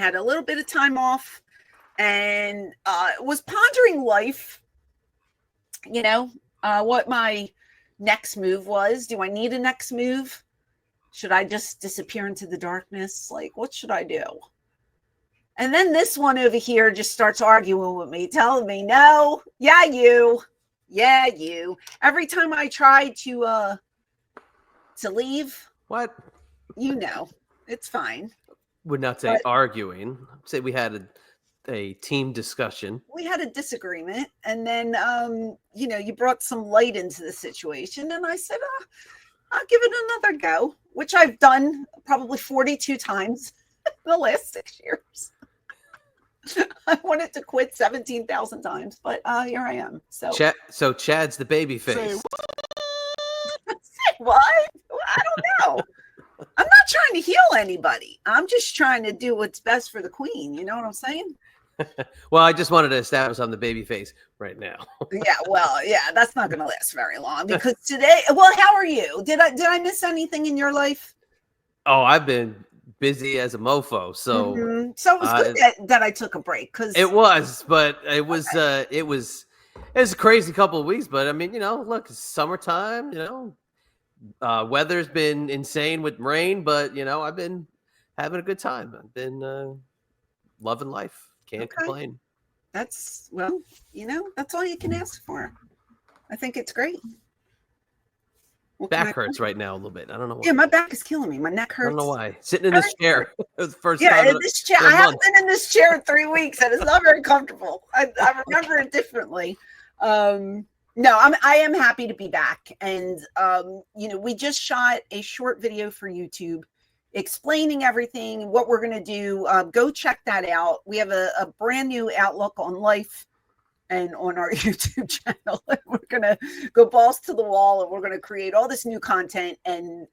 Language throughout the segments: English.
had a little bit of time off and was pondering life, what my next move was. Do I need a next move? Should I just disappear into the darkness? Like, what should I do? And then this one over here just starts arguing with me, telling me, no, yeah, you. Every time I try to leave. What? It's fine. Would not say arguing. Say we had a team discussion. We had a disagreement, and then you brought some light into the situation, and I said, I'll give it another go, which I've done probably 42 times in the last 6 years. I wanted to quit 17,000 times, but here I am. So Chad's the baby face. Say what? I don't know. I'm not trying to heal anybody. I'm just trying to do what's best for the queen. You know what I'm saying? Well, I just wanted to establish I'm the baby face right now. That's not going to last very long because today. Well, how are you? Did I miss anything in your life? Oh, I've been busy as a mofo. So, so it was good that I took a break because it was a crazy couple of weeks. But I mean, look, it's summertime. Weather's been insane with rain, but I've been having a good time. I've been loving life. Can't complain. That's that's all you can ask for. I think it's great. Back hurts right now a little bit. I don't know why. Yeah, my back is killing me. My neck hurts. I don't know why. Sitting in this chair. It was the first time. In this chair. I haven't been in this chair in 3 weeks, and it's not very comfortable. I remember it differently. No, I am happy to be back. And we just shot a short video for YouTube explaining everything, what we're going to do. Go check that out. We have a brand new outlook on life and on our YouTube channel. We're going to go balls to the wall and we're going to create all this new content. And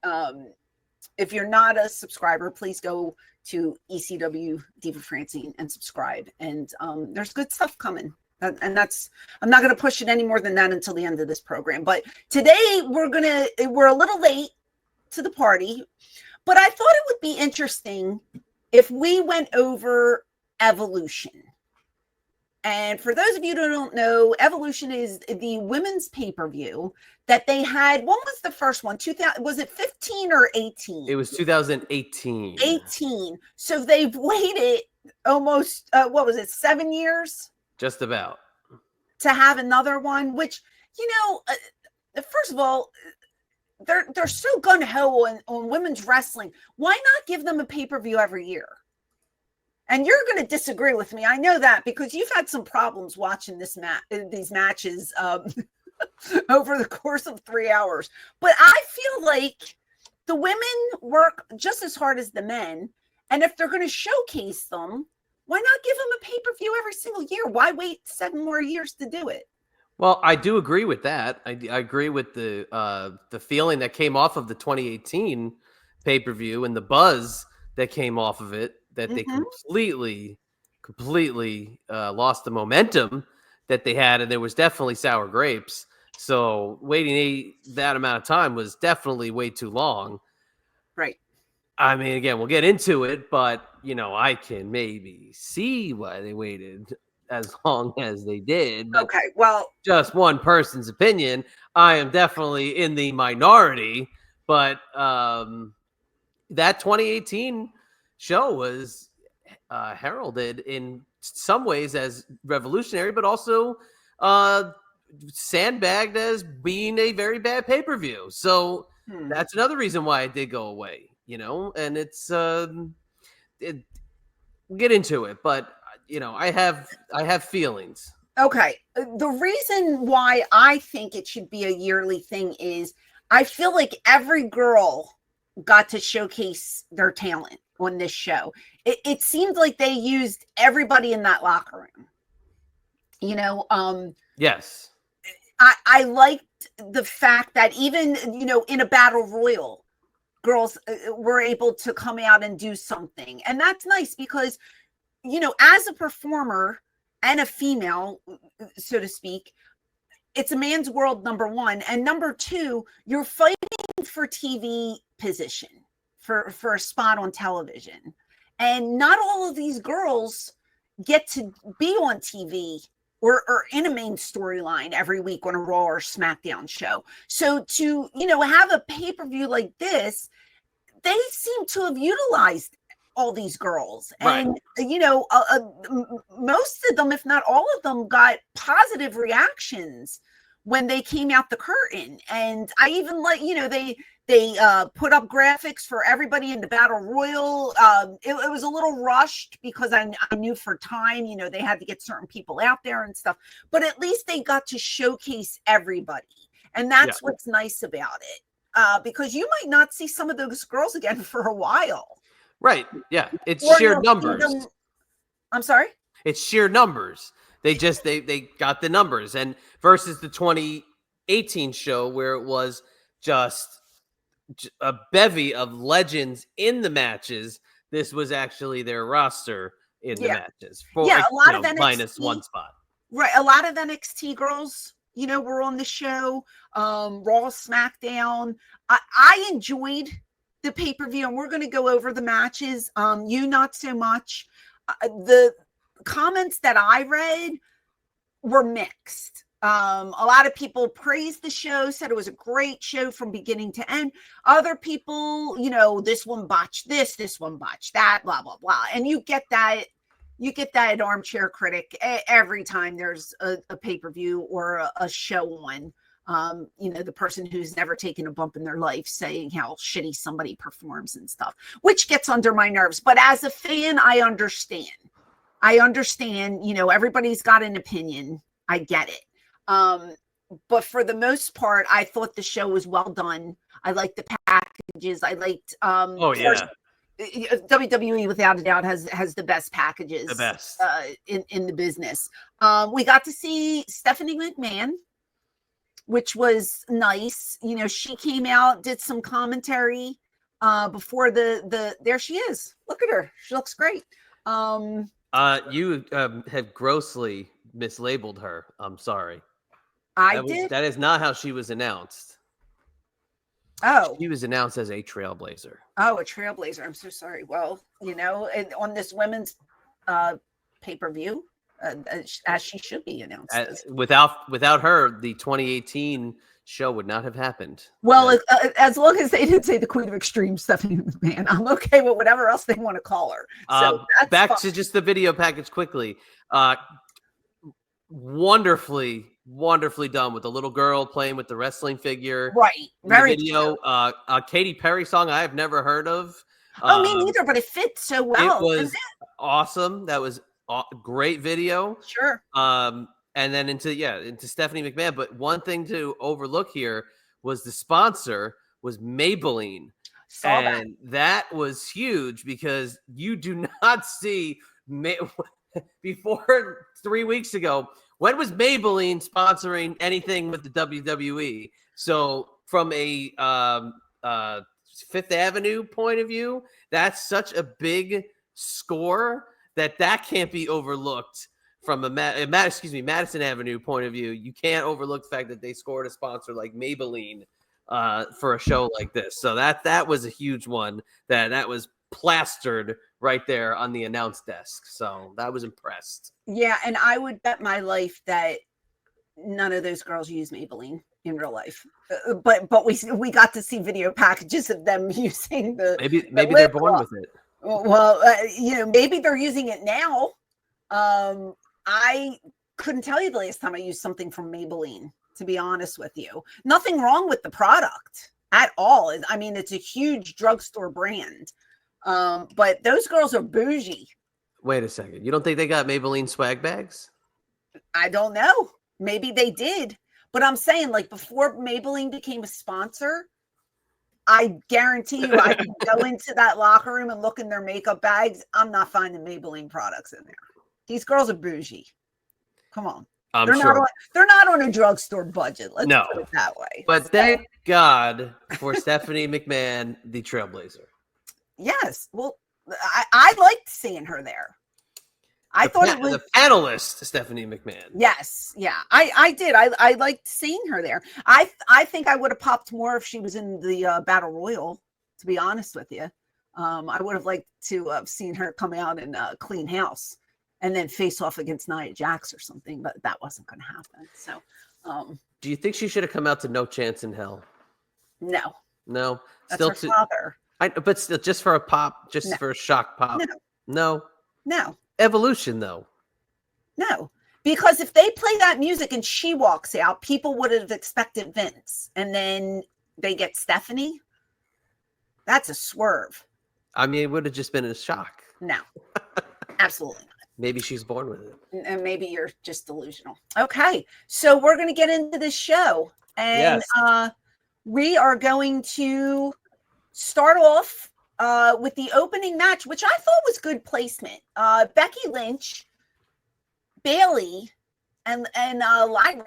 if you're not a subscriber, please go to ECW Diva Francine and subscribe. And there's good stuff coming. And I'm not going to push it any more than that until the end of this program. But today we're a little late to the party, but I thought it would be interesting if we went over Evolution. And for those of you who don't know, Evolution is the women's pay-per-view that they had. When was the first one? 2000, was it 15 or 18? It was 2018. 18. So they've waited almost, 7 years? Just about. To have another one, which, first of all, they're so gun-ho on women's wrestling. Why not give them a pay-per-view every year? And you're going to disagree with me. I know that because you've had some problems watching these matches over the course of 3 hours. But I feel like the women work just as hard as the men. And if they're going to showcase them, why not give them a pay-per-view every single year? Why wait 7 more years to do it? Well, I do agree with that. I agree with the feeling that came off of the 2018 pay-per-view and the buzz that came off of it, that they completely lost the momentum that they had, and there was definitely sour grapes. So waiting that amount of time was definitely way too long. Right. I mean, again, we'll get into it, but, I can maybe see why they waited as long as they did. But okay, well, just one person's opinion. I am definitely in the minority, but that 2018 show was heralded in some ways as revolutionary, but also sandbagged as being a very bad pay-per-view. So that's another reason why it did go away, and it's we'll get into it, but I have feelings. Okay. The reason why I think it should be a yearly thing is I feel like every girl got to showcase their talent on this show. It seemed like they used everybody in that locker room. Yes. I liked the fact that even, in a battle royal, girls were able to come out and do something. And that's nice because, as a performer and a female, so to speak, it's a man's world, number one. And number two, you're fighting for TV position, for a spot on television. And not all of these girls get to be on TV or in a main storyline every week on a Raw or SmackDown show. So to, have a pay-per-view like this, they seem to have utilized all these girls. Right. And, most of them, if not all of them, got positive reactions when they came out the curtain. And I even they put up graphics for everybody in the Battle Royal. It was a little rushed because I knew for time, they had to get certain people out there and stuff. But at least they got to showcase everybody. And that's what's nice about it. Because you might not see some of those girls again for a while. Right. Yeah. It's Or sheer numbers. I'm sorry? It's sheer numbers. They got the numbers. And versus the 2018 show where it was just a bevy of legends in the matches, this was actually their roster in the matches. A lot of NXT, minus one spot. Right. A lot of NXT girls, were on the show. Raw, SmackDown. I enjoyed the pay-per-view, and we're going to go over the matches. You not so much. The comments that I read were mixed. A lot of people praised the show, said it was a great show from beginning to end. Other people, this one botched this one botched that, blah, blah, blah. And you get that armchair critic every time there's a pay-per-view or a show on. The person who's never taken a bump in their life saying how shitty somebody performs and stuff, which gets under my nerves. But as a fan, I understand. Everybody's got an opinion. I get it. But for the most part, I thought the show was well done. I liked the packages. I liked, WWE without a doubt has the best packages, the best in the business. We got to see Stephanie McMahon, which was nice. She came out, did some commentary before there she is. Look at her. She looks great. You have grossly mislabeled her. I'm sorry. That is not how she was announced. Oh, she was announced as a trailblazer. Oh, a trailblazer. I'm so sorry. Well, and on this women's pay-per-view, as she should be announced. Without her, the 2018 show would not have happened. Well, as long as they didn't say the Queen of Extreme, Stephanie McMahon, I'm okay with whatever else they want to call her. So back to just the video package quickly. Wonderfully done with the little girl playing with the wrestling figure. Right. Very video. Katy Perry song I have never heard of. Oh, me neither, but it fits so well. It was awesome. That was a great video. Sure. And then into Stephanie McMahon. But one thing to overlook here was the sponsor was Maybelline. And that was huge because you do not see before 3 weeks ago. When was Maybelline sponsoring anything with the WWE? So from a Fifth Avenue point of view, that's such a big score that can't be overlooked. From a Madison Avenue point of view, you can't overlook the fact that they scored a sponsor like Maybelline for a show like this. So that was a huge one that was plastered right there on the announce desk. So I was impressed. Yeah, and I would bet my life that none of those girls use Maybelline in real life. But we got to see video packages of them using maybe they're born with it. Well, maybe they're using it now. I couldn't tell you the last time I used something from Maybelline, to be honest with you. Nothing wrong with the product at all. I mean, it's a huge drugstore brand. But those girls are bougie. Wait a second. You don't think they got Maybelline swag bags? I don't know. Maybe they did. But I'm saying, like, before Maybelline became a sponsor, I guarantee you I can go into that locker room and look in their makeup bags. I'm not finding Maybelline products in there. These girls are bougie. Come on. They're not on a drugstore budget. Let's put it that way. But thank God for Stephanie McMahon, the trailblazer. Yes. Well, I liked seeing her there. I thought it was the panelist, Stephanie McMahon. Yes. Yeah, I did. I liked seeing her there. I think I would have popped more if she was in the Battle Royal, to be honest with you. I would have liked to have seen her come out and clean house and then face off against Nia Jax or something, but that wasn't going to happen. So, do you think she should have come out to No Chance in Hell? No. No, That's her father. But still, just for a pop, just for a shock pop. No. Evolution, though. No, because if they play that music and she walks out, people would have expected Vince, and then they get Stephanie. That's a swerve. I mean, it would have just been a shock. No, absolutely not. Maybe she's born with it. And maybe you're just delusional. Okay, so we're going to get into this show. And we are going to start off with the opening match, which I thought was good placement. Becky Lynch, Bayley, and Lyra.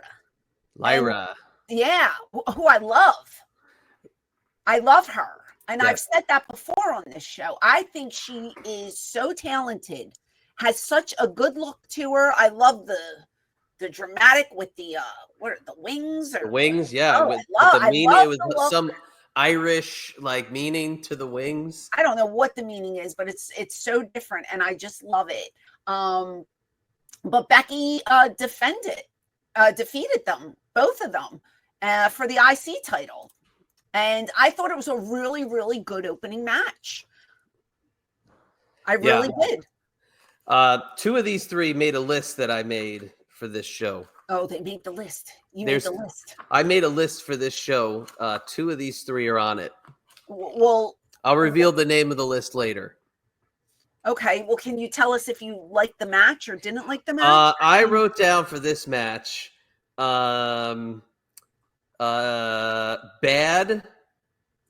Lyra. Who I love. I love her. And I've said that before on this show. I think she is so talented, has such a good look to her. I love the dramatic with the what are the wings? The wings, yeah. Oh, with I meaning, love it was some Irish like meaning to the wings. I don't know what the meaning is, but it's so different, and I just love it. But Becky defeated them, both of them, for the IC title. And I thought it was a really, really good opening match. I really did. Two of these three made a list that I made for this show. Oh, they made the list. Made the list. I made a list for this show. Two of these three are on it. Well, I'll reveal the name of the list later. Okay. Well, can you tell us if you liked the match or didn't like the match? I wrote down for this match, bad.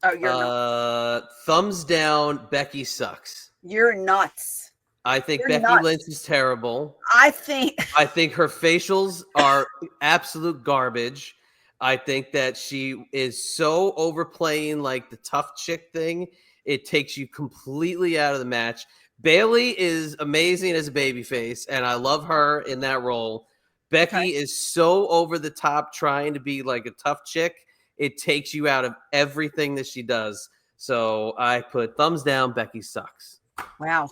Oh, you're nuts. Thumbs down. Becky sucks. You're nuts. I think Becky Lynch is terrible. I think her facials are absolute garbage. I think that she is so overplaying like the tough chick thing. It takes you completely out of the match. Bayley is amazing as a babyface, and I love her in that role. Becky is so over the top trying to be like a tough chick. It takes you out of everything that she does. So I put thumbs down. Becky sucks. Wow.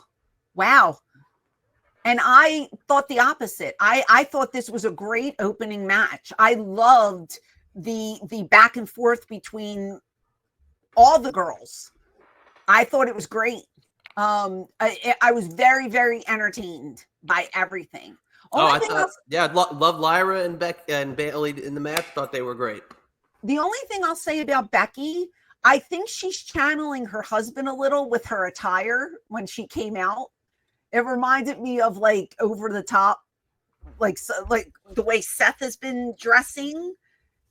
And I thought the opposite. I thought this was a great opening match. I loved the back and forth between all the girls. I thought it was great. I was very, very entertained by everything. Love Lyra and Bayley in the match. Thought they were great. The only thing I'll say about Becky, I think she's channeling her husband a little with her attire when she came out. It reminded me of like over the top, like the way Seth has been dressing.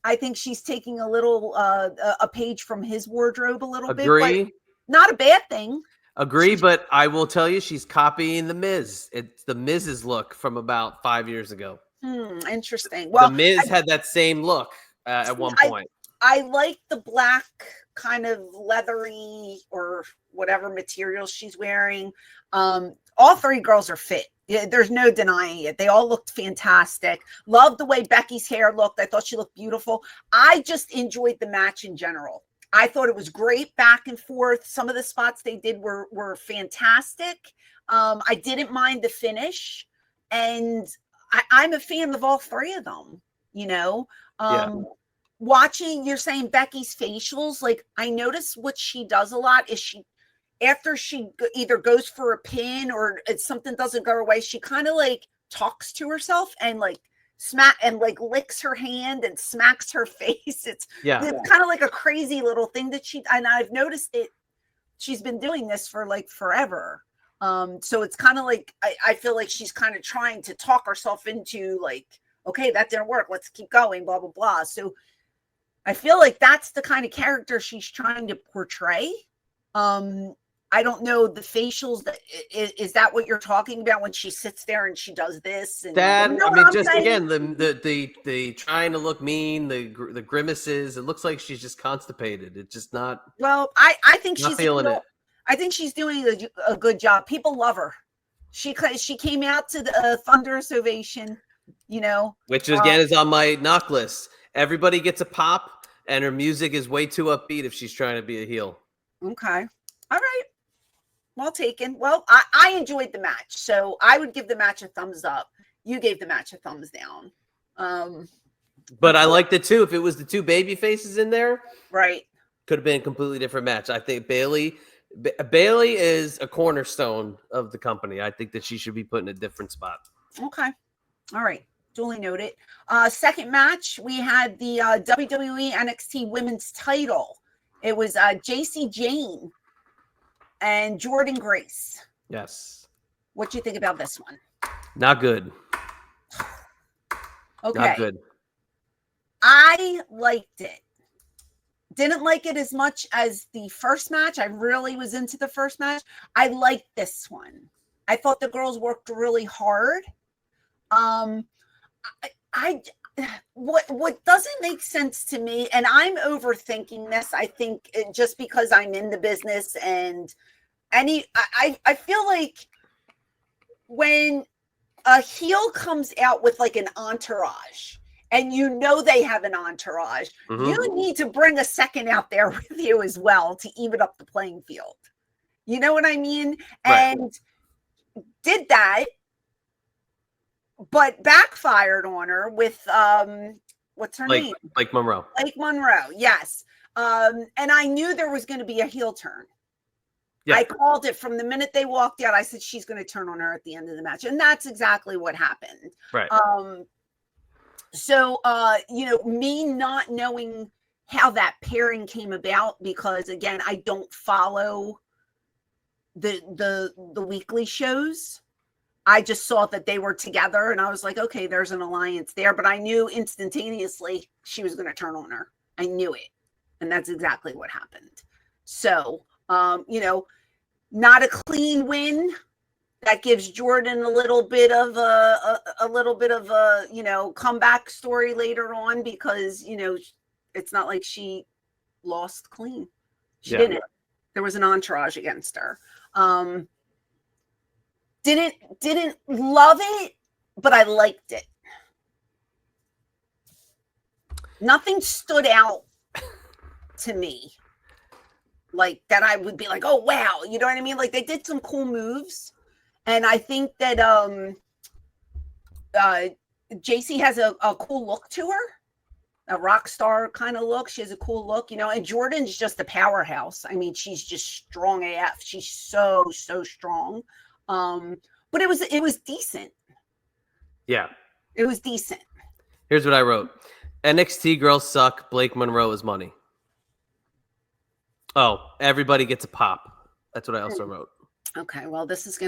I think she's taking a little a page from his wardrobe a little bit. But not a bad thing. Agree, but I will tell you, she's copying the Miz. It's the Miz's look from about 5 years ago. Interesting. Well, the Miz had that same look at one point. I like the black kind of leathery or whatever material she's wearing. All three girls are fit. There's no denying it. They all looked fantastic. Loved the way Becky's hair looked. I thought she looked beautiful. I just enjoyed the match in general. I thought it was great back and forth. Some of the spots they did were fantastic. I didn't mind the finish. And I'm a fan of all three of them, Watching, you're saying Becky's facials, like I notice what she does a lot is after she either goes for a pin or something doesn't go her way, she kind of like talks to herself and like licks her hand and smacks her face. It's kind of like a crazy little thing that and I've noticed it. She's been doing this for like forever. So it's kind of like, I feel like she's kind of trying to talk herself into like, okay, that didn't work. Let's keep going, blah, blah, blah. So I feel like that's the kind of character she's trying to portray. I don't know the facials. Is that what you're talking about when she sits there and she does this? And again, the trying to look mean, the grimaces. It looks like she's just constipated. It's just not. Well, I think she's feeling it. I think she's doing a good job. People love her. She came out to the thunderous ovation, which again is on my knock list. Everybody gets a pop, and her music is way too upbeat if she's trying to be a heel. Okay, all right. Well taken. Well, I enjoyed the match, so I would give the match a thumbs up. You gave the match a thumbs down. But I liked it too. If it was the two baby faces in there, right. could have been a completely different match. I think Bailey is a cornerstone of the company. I think that she should be put in a different spot. Okay. All right. Duly noted. Second match, we had the WWE NXT Women's Title. It was JC Jane and Jordan Grace. Yes. What do you think about this one? Not good. Okay. Not good. I liked it. Didn't like it as much as the first match. I really was into the first match. I liked this one. I thought the girls worked really hard. What doesn't make sense to me, and I'm overthinking this, I think just because I'm in the business, and I feel like when a heel comes out with like an entourage, and you know they have an entourage, you need to bring a second out there with you as well to even up the playing field. You know what I mean? Right. And did that, but backfired on her with what's her name? Blake Monroe. Blake Monroe, yes. And I knew there was going to be a heel turn. Yeah. I called it from the minute they walked out. I said she's going to turn on her at the end of the match, and that's exactly what happened. Right. So me not knowing how that pairing came about, because again, I don't follow the weekly shows. I just saw that they were together, and I was like, okay, there's an alliance there. But I knew instantaneously she was going to turn on her. I knew it, and that's exactly what happened. So, not a clean win. That gives Jordan a little bit of a comeback story later on, because it's not like she lost clean. She didn't. There was an entourage against her. Didn't love it, but I liked it. Nothing stood out to me like that I would be like, oh wow, you know what I mean? Like, they did some cool moves. And I think that JC has a cool look to her, a rock star kind of look. She has a cool look, and Jordan's just a powerhouse. I mean, she's just strong AF. She's so strong. But it was decent. Yeah. It was decent. Here's what I wrote. NXT girls suck. Blake Monroe is money. Oh, everybody gets a pop. That's what I also wrote. Okay, well, this is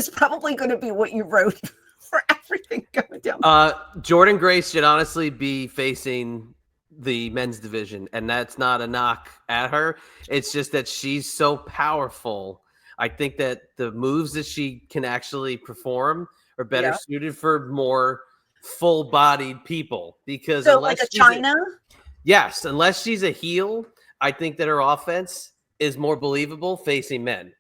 probably going to be what you wrote for everything going down. Jordan Grace should honestly be facing the men's division, and that's not a knock at her. It's just that she's so powerful. I think that the moves that she can actually perform are better suited for more full-bodied people. Because so like a China? Yes, unless she's a heel, I think that her offense is more believable facing men.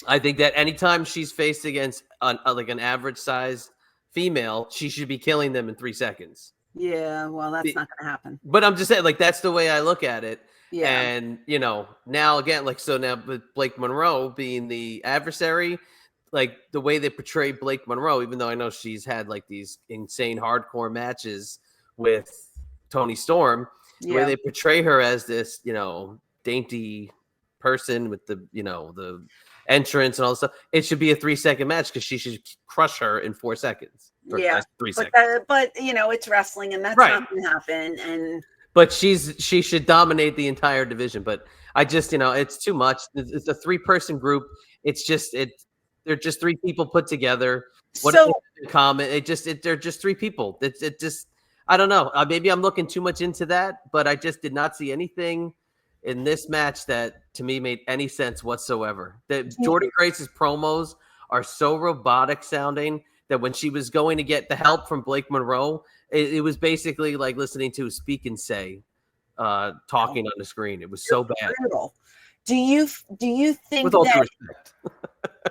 I think that anytime she's faced against like an average sized female, she should be killing them in 3 seconds. Yeah, well, that's not going to happen. But I'm just saying, like, that's the way I look at it. Yeah. And, now again, like, so now with Blake Monroe being the adversary, like the way they portray Blake Monroe, even though I know she's had like these insane hardcore matches with Toni Storm, the way they portray her as this, dainty person with the entrance and all this stuff, it should be a 3-second match because she should crush her in 4 seconds. 3 seconds. But it's wrestling, and that's not going to happen. But she should dominate the entire division. But I just it's too much. It's a 3-person group. They're just 3 people put together. What do they have in common? They're just 3 people. It just I don't know. Maybe I'm looking too much into that, but I just did not see anything in this match that to me made any sense whatsoever. That Jordan Grace's promos are so robotic sounding that when she was going to get the help from Blake Monroe, it was basically like listening to a Speak and Say talking on the screen. It was so bad. Brutal. Do you think with all due respect?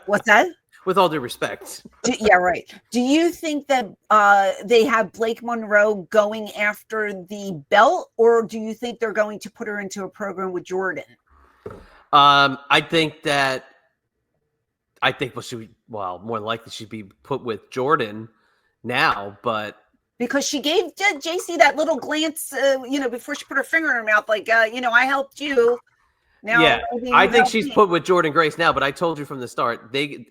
What's that? With all due respect. Yeah, right. Do you think that they have Blake Monroe going after the belt, or do you think they're going to put her into a program with Jordan? I think more than likely she'd be put with Jordan now, but because she gave JC that little glance, before she put her finger in her mouth, like, I helped you. Now, yeah, I think she's me. put with Jordan Grace now. But I told you from the start, they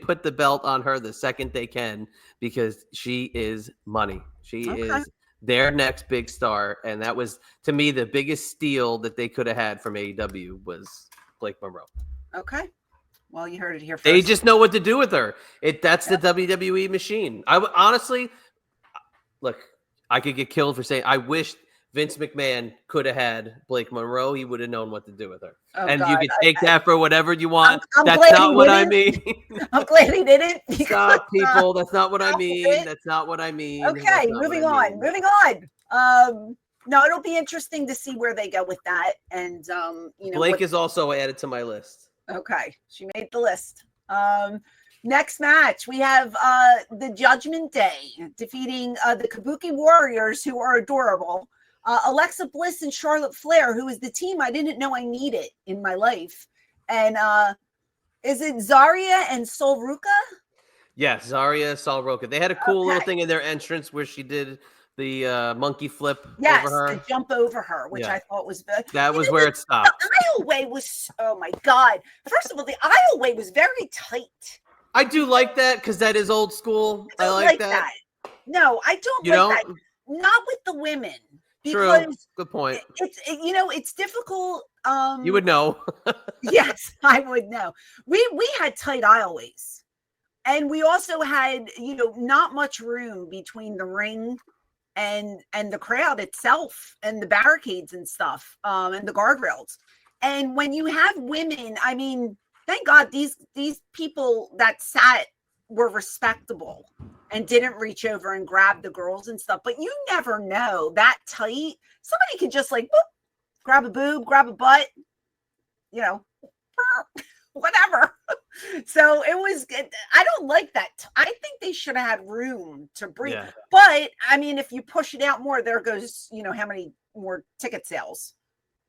put the belt on her the second they can because she is money. She is their next big star, and that was, to me, the biggest steal that they could have had from AEW was Blake Monroe. Okay. Well, you heard it here first. They just know what to do with her. That's the WWE machine. I would honestly, look, I could get killed for saying I wish Vince McMahon could have had Blake Monroe. He would have known what to do with her. And God, you can take that for whatever you want. That's not what I mean. I'm glad he didn't. Stop, people. That's not what I mean. That's not what I mean. Okay, moving on. No, it'll be interesting to see where they go with that. And Blake is also added to my list. Okay, she made the list. Next match, we have the Judgment Day defeating the Kabuki Warriors, who are adorable. Alexa Bliss and Charlotte Flair, who is the team I didn't know I needed in my life. And is it Zarya and Sol Ruka? Yes, Zarya, Sol Ruka. They had a cool little thing in their entrance where she did the monkey flip over her. Yes, jump over her, which I thought was good. That was where it stopped. The aisleway was, oh my God. First of all, the aisleway was very tight. I do like that because that is old school. I like that. No, I don't like that. Not with the women. True. Good point. It's difficult. You would know. Yes, I would know. We had tight aisleways, and we also had not much room between the ring and the crowd itself, and the barricades and stuff, and the guardrails. And when you have women, I mean, thank God these people that sat were respectable and didn't reach over and grab the girls and stuff. But you never know, that tight, somebody could just like whoop, grab a boob, grab a butt, whatever. So it was good. I don't like that. I think they should have had room to breathe. Yeah. But I mean, if you push it out more, there goes, how many more ticket sales.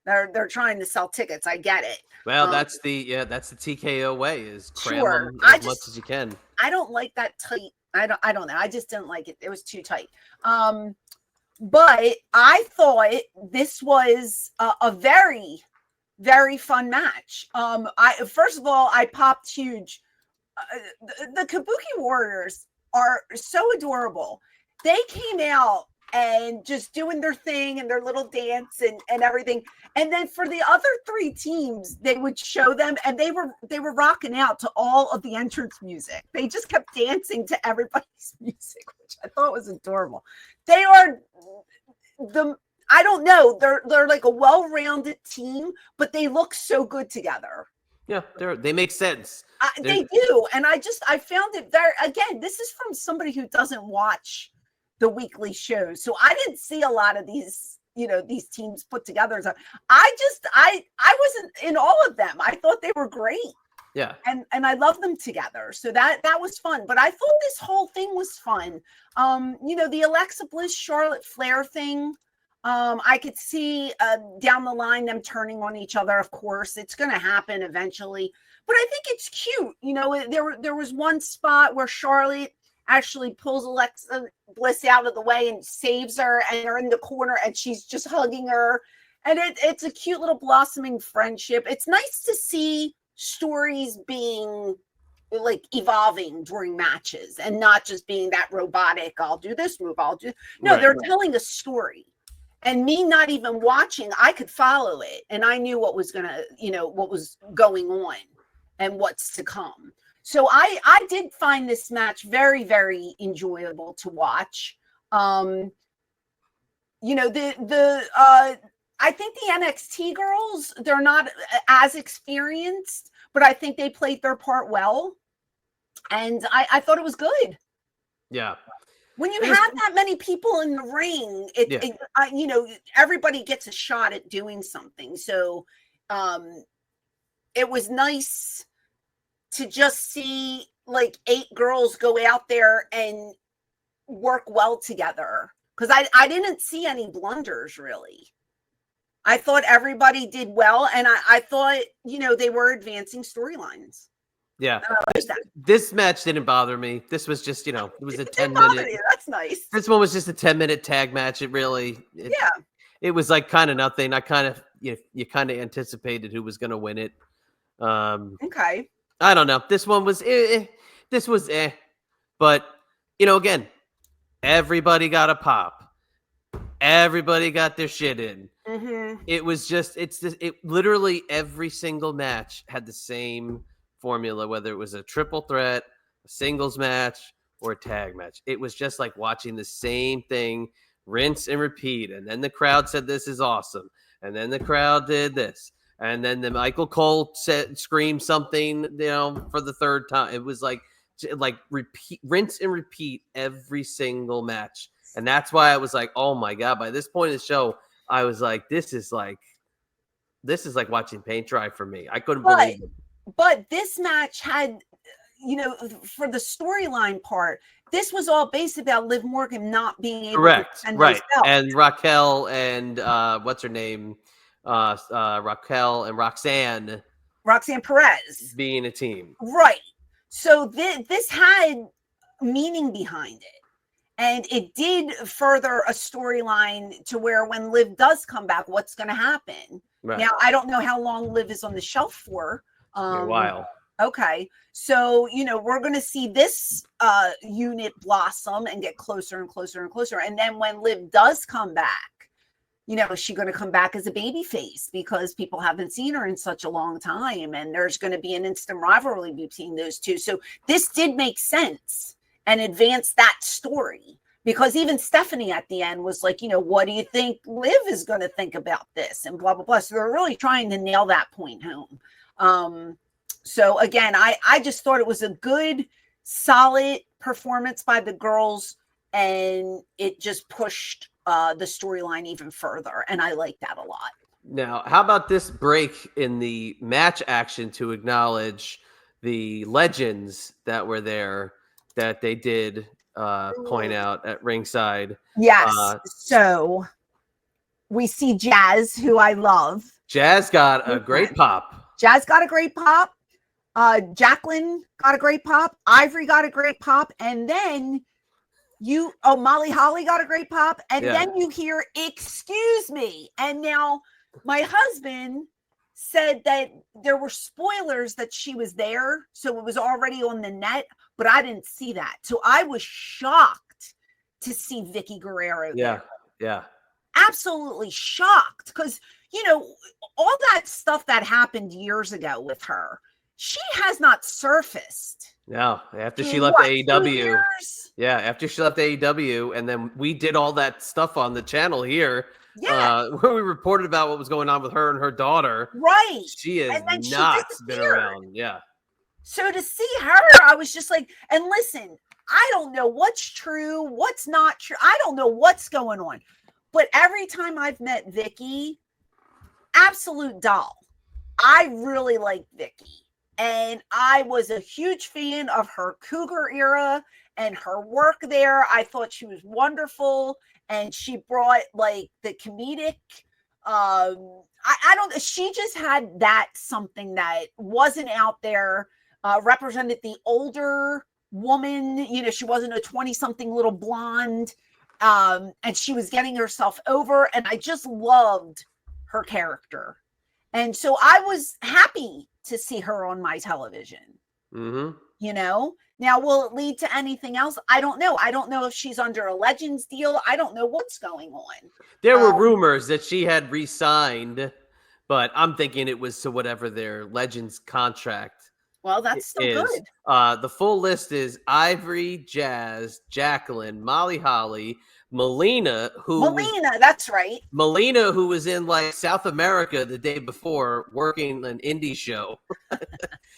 They're trying to sell tickets. I get it. Well, that's the TKO way, is cram them as much as you can. I don't like that tight. I don't know. I just didn't like it. It was too tight. But I thought this was a very, very fun match. First of all, I popped huge. The Kabuki Warriors are so adorable. They came out and just doing their thing and their little dance and everything. And then for the other three teams, they would show them, and they were rocking out to all of the entrance music. They just kept dancing to everybody's music, which I thought was adorable. They are I don't know, they're like a well-rounded team, but they look so good together. Yeah, they make sense. They do. And I found it very, again, this is from somebody who doesn't watch the weekly shows. So I didn't see a lot of these, these teams put together. So I wasn't in all of them. I thought they were great. Yeah. And I love them together. So that was fun. But I thought this whole thing was fun. The Alexa Bliss, Charlotte Flair thing. I could see down the line them turning on each other. Of course, it's going to happen eventually. But I think it's cute. There was one spot where Charlotte actually pulls Alexa Bliss out of the way and saves her, and they're in the corner and she's just hugging her. And it's a cute little blossoming friendship. It's nice to see stories being like evolving during matches and not just being that robotic, I'll do this move, they're telling a story. And me not even watching, I could follow it. And I knew what was what was going on and what's to come. So I did find this match very, very enjoyable to watch. I think the NXT girls, they're not as experienced, but I think they played their part well. And I thought it was good. Yeah. When you have that many people in the ring, everybody gets a shot at doing something. So it was nice to just see like 8 girls go out there and work well together. Because I didn't see any blunders, really. I thought everybody did well, and I thought, you know, they were advancing storylines. Yeah. Like that. This match didn't bother me. This was just, you know, it was a It didn't bother you. That's nice. This one was just a 10-minute tag match. It was like kind of nothing. I kind of, you kind of anticipated who was going to win it. Okay. I don't know. This one was, this was, but you know, again, everybody got a pop. Everybody got their shit in. Mm-hmm. It was just, it literally every single match had the same formula, whether it was a triple threat, a singles match, or a tag match. It was just like watching the same thing, rinse and repeat. And then the crowd said, "This is awesome." And then the crowd did this. And then the Michael Cole screamed something, you know, for the third time. It was like repeat, rinse and repeat every single match. And that's why I was like, oh my God, by this point in the show, I was like, this is like watching paint dry for me. I couldn't believe it. But this match had, you know, for the storyline part, this was all based about Liv Morgan not being able to defend right. herself. And Raquel and what's her name? Raquel and Roxanne Perez being a team. Right. So this had meaning behind it. And it did further a storyline to where when Liv does come back, what's going to happen? Right. Now, I don't know how long Liv is on the shelf for. A while. Okay. So, you know, we're going to see this unit blossom and get closer and closer and closer. And then when Liv does come back, you know, is she going to come back as a baby face because people haven't seen her in such a long time? And there's going to be an instant rivalry between those two. So this did make sense and advance that story, because even Stephanie at the end was like, you know, what do you think Liv is going to think about this and blah, blah, blah. So they're really trying to nail that point home. So again, I just thought it was a good, solid performance by the girls, and it just pushed the storyline even further. And I like that a lot. Now, how about this break in the match action to acknowledge the legends that were there that they did point out at ringside? Yes. So we see Jazz, who I love. Jazz got a great pop. Jacqueline got a great pop. Ivory got a great pop. And then Molly Holly got a great pop. And then you hear, "Excuse me." And now my husband said that there were spoilers that she was there. So it was already on the net, but I didn't see that. So I was shocked to see Vicky Guerrero there. Yeah. Absolutely shocked. Because, you know, all that stuff that happened years ago with her, she has not surfaced. No, after she left AEW. Yeah, after she left AEW, and then we did all that stuff on the channel here. Yeah. When we reported about what was going on with her and her daughter. Right. She has not been around. Yeah. So to see her, I was just like, and listen, I don't know what's true, what's not true. I don't know what's going on. But every time I've met Vicky, absolute doll. I really like Vicky. And I was a huge fan of her Cougar era and her work there. I thought she was wonderful. And she brought like the comedic, she just had that something that wasn't out there, represented the older woman. You know, she wasn't a 20-something little blonde. And she was getting herself over. And I just loved her character. And so I was happy to see her on my television. Mm-hmm. You know, now will it lead to anything else? I don't know. I don't know if she's under a Legends deal. I don't know what's going on. There were rumors that she had re-signed, but I'm thinking it was to whatever their Legends contract. Well, that's still good. The full list is Ivory, Jazz, Jacqueline, Molly Holly, Melina, that's right. Melina, who was in like South America the day before working an indie show.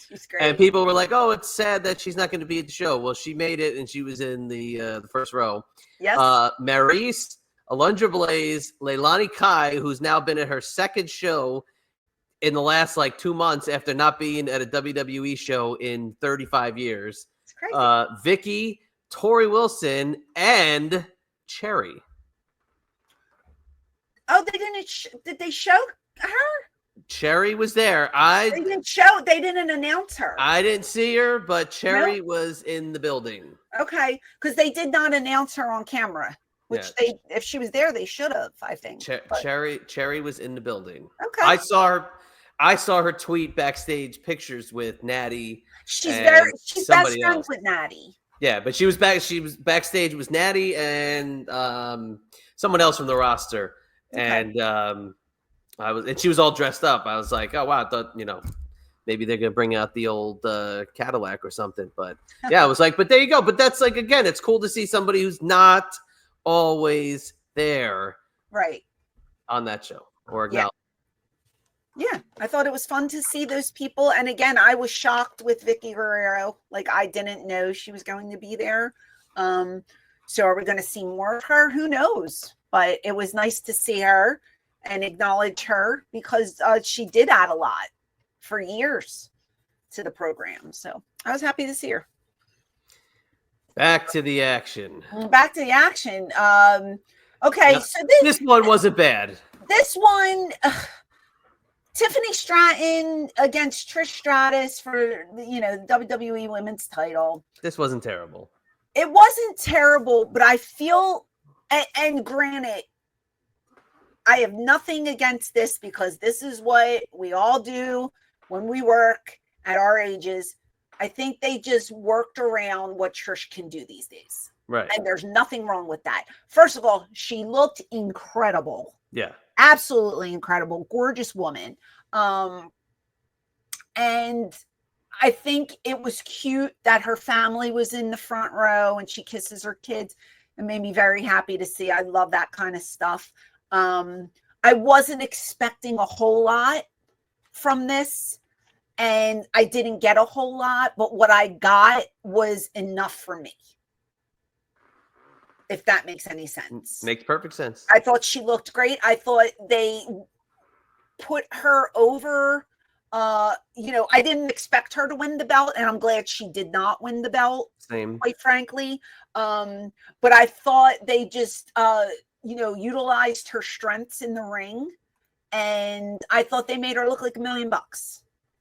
She's great. And people were like, "Oh, it's sad that she's not going to be at the show." Well, she made it, and she was in the first row. Yes. Maryse, Alundra Blaze, Leilani Kai, who's now been at her second show in the last like 2 months after not being at a WWE show in 35 years. It's crazy. Vicky, Tori Wilson, and Cherry. Oh, they didn't. Did they show her? Cherry was there. They didn't show. They didn't announce her. I didn't see her, but Cherry Nope. was in the building. Okay, because they did not announce her on camera, which if she was there, they should have. I think. Cherry was in the building. Okay. I saw her tweet backstage pictures with Natty. She's best friends with Natty. Yeah, but she was backstage with Natty and someone else from the roster. Okay. And she was all dressed up. I was like, oh wow, I thought, maybe they're gonna bring out the old Cadillac or something. But yeah, I was like, but there you go. But that's like, again, it's cool to see somebody who's not always there, right, on that show or acknowledge. Yeah, I thought it was fun to see those people. And again, I was shocked with Vicky Guerrero. Like, I didn't know she was going to be there. So are we going to see more of her? Who knows? But it was nice to see her and acknowledge her because she did add a lot for years to the program. So I was happy to see her. Back to the action. Okay, now, so this one wasn't bad. This one... Tiffany Stratton against Trish Stratus for the WWE Women's title. This wasn't terrible. It wasn't terrible, but I feel, and granted, I have nothing against this because this is what we all do when we work at our ages. I think they just worked around what Trish can do these days. Right. And there's nothing wrong with that. First of all, she looked incredible. Yeah. Absolutely incredible, gorgeous woman. And I think it was cute that her family was in the front row and she kisses her kids. It made me very happy to see. I love that kind of stuff. I wasn't expecting a whole lot from this, and I didn't get a whole lot, but what I got was enough for me. If that makes any sense. Makes perfect sense. I thought she looked great. I thought they put her over. I didn't expect her to win the belt, and I'm glad she did not win the belt. Same. Quite frankly. But I thought they just, utilized her strengths in the ring, and I thought they made her look like $1 million.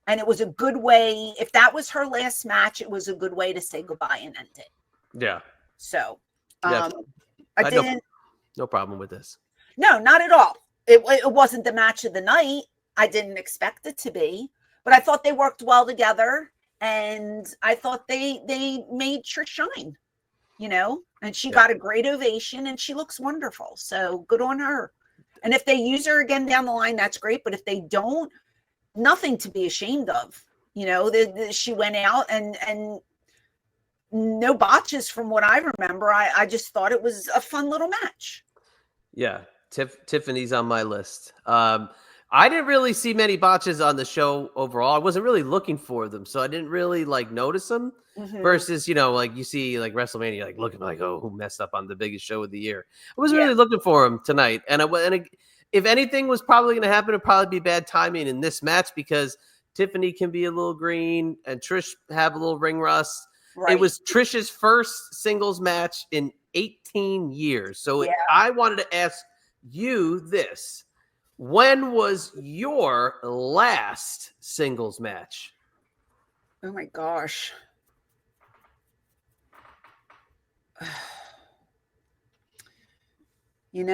And it was a good way. If that was her last match, it was a good way to say goodbye and end it. Yeah. So. Yeah. I didn't. No problem with this. No, not at all. It wasn't the match of the night. I didn't expect it to be, but I thought they worked well together, and I thought they made Trish shine. And she got a great ovation, and she looks wonderful. So good on her. And if they use her again down the line, that's great. But if they don't, nothing to be ashamed of. She went out and. No botches from what I remember. I just thought it was a fun little match. Yeah, Tiffany's on my list. I didn't really see many botches on the show overall. I wasn't really looking for them, so I didn't really notice them. Mm-hmm. Versus, you see WrestleMania, looking oh, who messed up on the biggest show of the year. I wasn't really looking for him tonight, and if anything was probably going to happen, it'd probably be bad timing in this match because Tiffany can be a little green and Trish have a little ring rust. Right. It was Trish's first singles match in 18 years. So I wanted to ask you this. When was your last singles match? Oh, my gosh. It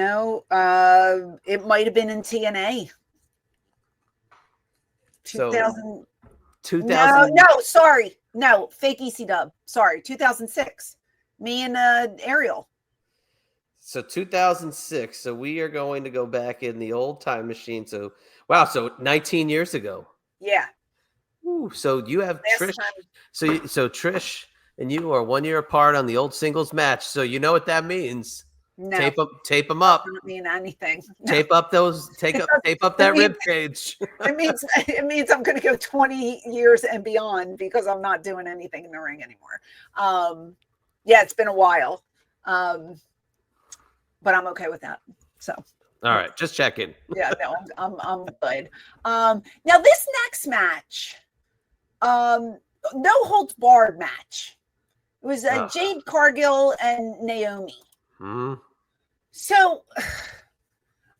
might have been in TNA. 2000. No, sorry. No, fake ECW. Sorry, 2006. Me and Ariel. So 2006. So we are going to go back in the old time machine. So, wow. So 19 years ago. Yeah. Ooh, so you have Trish. So Trish and you are 1 year apart on the old singles match. So you know what that means. No. Tape them up. Doesn't mean anything. No. Tape up that rib cage. It means I'm going to go 20 years and beyond because I'm not doing anything in the ring anymore. It's been a while. But I'm okay with that. So. All right, just checking. Yeah, no, I'm good. Now this next match, no holds barred match. It was Jade Cargill and Naomi. Mm-hmm. So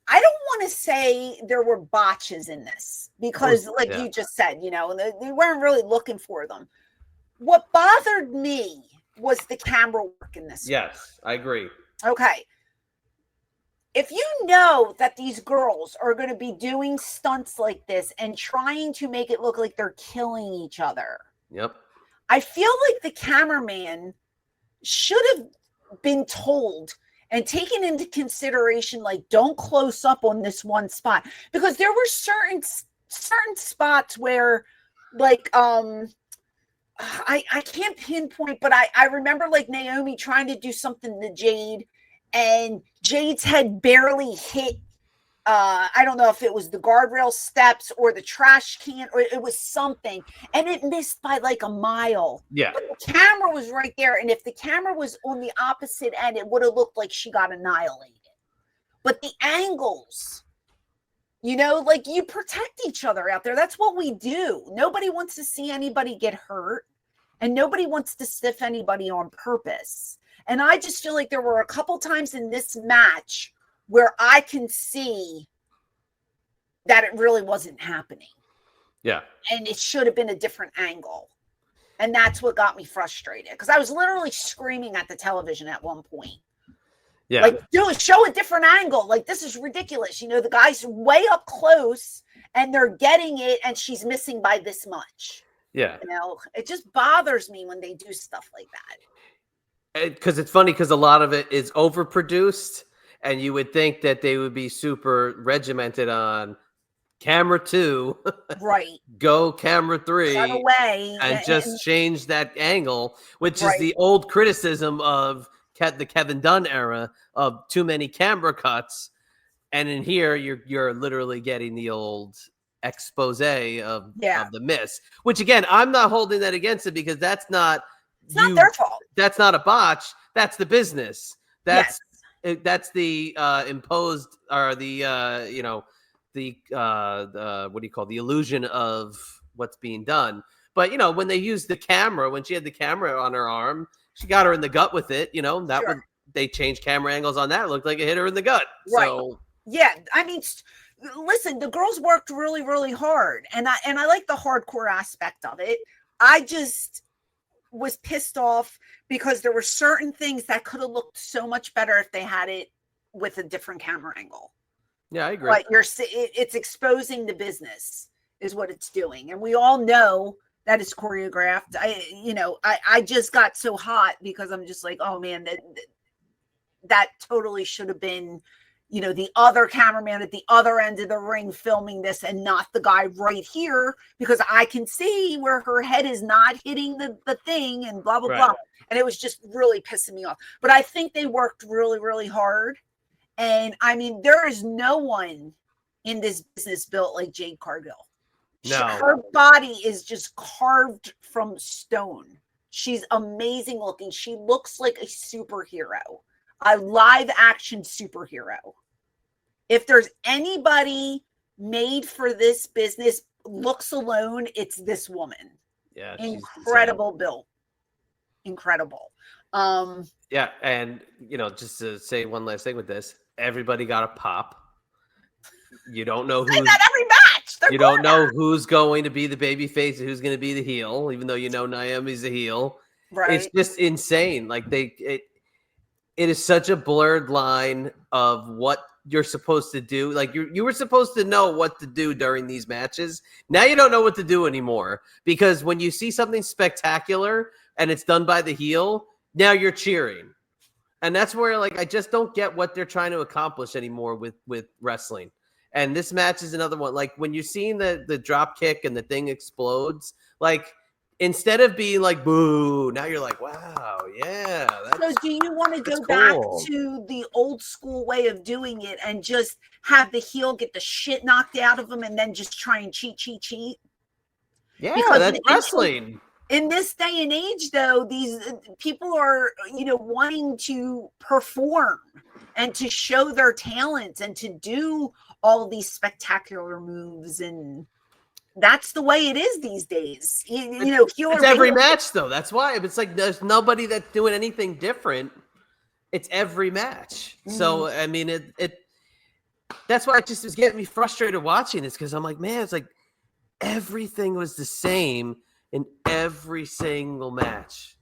I don't want to say there were botches in this because, like you just said, you know, they weren't really looking for them. What bothered me was the camera work in this. Yes, I agree. Okay. If you know that these girls are going to be doing stunts like this and trying to make it look like they're killing each other. Yep. I feel like the cameraman should have been told and taken into consideration, like, don't close up on this one spot, because there were certain spots where, like, I can't pinpoint, but I remember, like, Naomi trying to do something to Jade, and Jade's head barely hit. I don't know if it was the guardrail steps or the trash can, or it was something, and it missed by like a mile. Yeah. But the camera was right there, and if the camera was on the opposite end, it would have looked like she got annihilated. But the angles, you know, like, you protect each other out there. That's what we do. Nobody wants to see anybody get hurt, and nobody wants to stiff anybody on purpose. And I just feel like there were a couple times in this match where I can see that it really wasn't happening. Yeah. And it should have been a different angle. And that's what got me frustrated, because I was literally screaming at the television at one point. Yeah. Like, show a different angle. Like, this is ridiculous. You know, the guy's way up close and they're getting it and she's missing by this much. Yeah. You know, it just bothers me when they do stuff like that. Because it's funny, because a lot of it is overproduced. And you would think that they would be super regimented on camera 2, right? Go camera 3, cut away, and just change that angle, which is the old criticism of the Kevin Dunn era of too many camera cuts. And in here, you're literally getting the old expose of the miss. Which, again, I'm not holding that against it, because that's not not their fault. That's not a botch. That's the business. That's the imposed, or the you know, the what do you call, the illusion of what's being done. But, you know, when they used the camera, when she had the camera on her arm, she got her in the gut with it. You know, that would, they changed camera angles on that. It looked like it hit her in the gut. Right. So yeah, I mean, listen, the girls worked really, really hard, and I like the hardcore aspect of it. I just was pissed off because there were certain things that could have looked so much better if they had it with a different camera angle. Yeah, I agree. But it's exposing the business is what it's doing. And we all know that it's choreographed. I just got so hot because I'm just like, oh man, that totally should have been, you know, the other cameraman at the other end of the ring filming this, and not the guy right here, because I can see where her head is not hitting the thing and blah, blah, blah. And it was just really pissing me off. But I think they worked really, really hard. And I mean, there is no one in this business built like Jade Cargill. No. Her body is just carved from stone. She's amazing looking. She looks like a superhero. A live action superhero. If there's anybody made for this business, looks alone, it's this woman. Yeah, incredible build. Incredible. Yeah, and you know, just to say one last thing with this, everybody got a pop. You don't know who's that every match. You don't know who's going to be the baby face and who's going to be the heel, even though you know Naomi's the heel. Right. It's just insane. Like it is such a blurred line of what you're supposed to do. Like you were supposed to know what to do during these matches. Now you don't know what to do anymore, because when you see something spectacular and it's done by the heel, now you're cheering. And that's where, like, I just don't get what they're trying to accomplish anymore with wrestling. And this match is another one. Like, when you're seeing the drop kick and the thing explodes, like, instead of being like, boo, now you're like, wow, yeah. So do you want to go cool. back to the old school way of doing it and just have the heel get the shit knocked out of him and then just try and cheat? Yeah, because that's wrestling. In this day and age, though, these people are, you know, wanting to perform and to show their talents and to do all these spectacular moves, and that's the way it is these days. You know, it's every match, though. That's why it's like there's nobody that's doing anything different. It's every match. Mm-hmm. So I mean, that's why it just was getting me frustrated watching this, because I'm like, man, it's like everything was the same in every single match.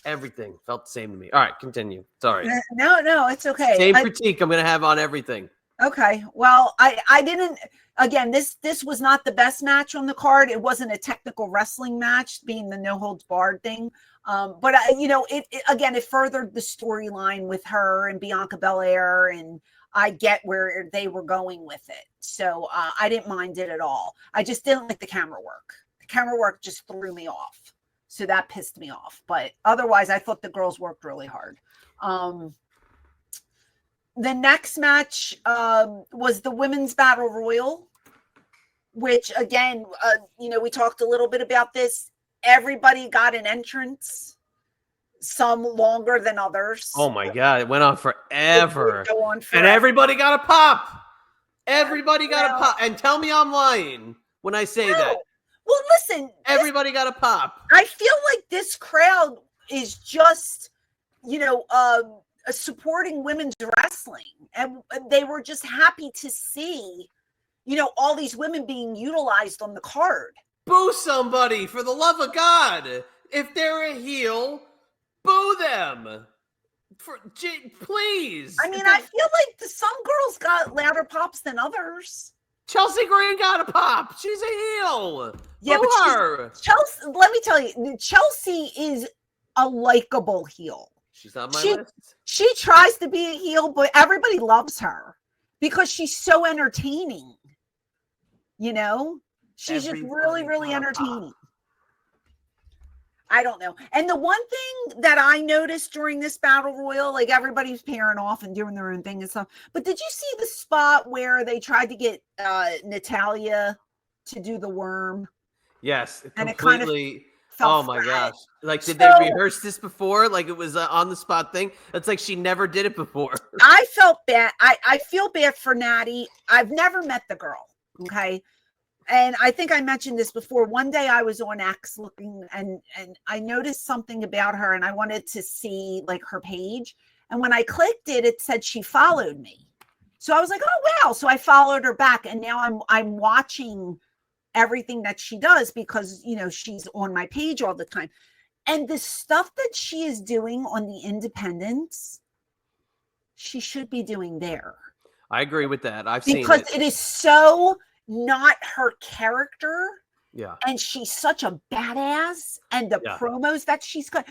Everything felt the same to me. All right, continue. Sorry. No, it's okay. Same critique I'm going to have on everything. Okay. Well, I didn't, again, this was not the best match on the card. It wasn't a technical wrestling match, being the no holds barred thing. But it furthered the storyline with her and Bianca Belair, and I get where they were going with it. So I didn't mind it at all. I just didn't like the camera work. The camera work just threw me off. So that pissed me off. But otherwise, I thought the girls worked really hard. The next match was the Women's Battle Royal, which, again, we talked a little bit about this. Everybody got an entrance, some longer than others. Oh, my God. It went on forever. And everybody got a pop. Everybody got a pop. And tell me I'm lying when I say that. Well, listen. Everybody got a pop. I feel like this crowd is just, supporting women's wrestling, and they were just happy to see, all these women being utilized on the card. Boo somebody, for the love of God. If they're a heel, boo them. Please. I mean, I feel like some girls got louder pops than others. Chelsea Green got a pop. She's a heel. Yeah, boo but her. Chelsea, let me tell you, Chelsea is a likable heel. She's on my list. She tries to be a heel, but everybody loves her because she's so entertaining. She's just really, really entertaining. I don't know. And the one thing that I noticed during this battle royal, like, everybody's pairing off and doing their own thing and stuff. But did you see the spot where they tried to get Natalya to do the worm? Yes, and completely. It kind of oh my gosh! Like, did they rehearse this before? Like, it was on the spot thing? It's like she never did it before. I felt bad. I feel bad for Natty. I've never met the girl. Okay. And I think I mentioned this before. One day I was on X looking, and I noticed something about her, and I wanted to see, like, her page. And when I clicked it, it said she followed me. So I was like, oh wow. So I followed her back, and now I'm watching everything that she does because, she's on my page all the time. And the stuff that she is doing on the independents, she should be doing there. I agree with that. I've seen it. Because it is so not her character. Yeah. And she's such a badass, and the promos that she's got,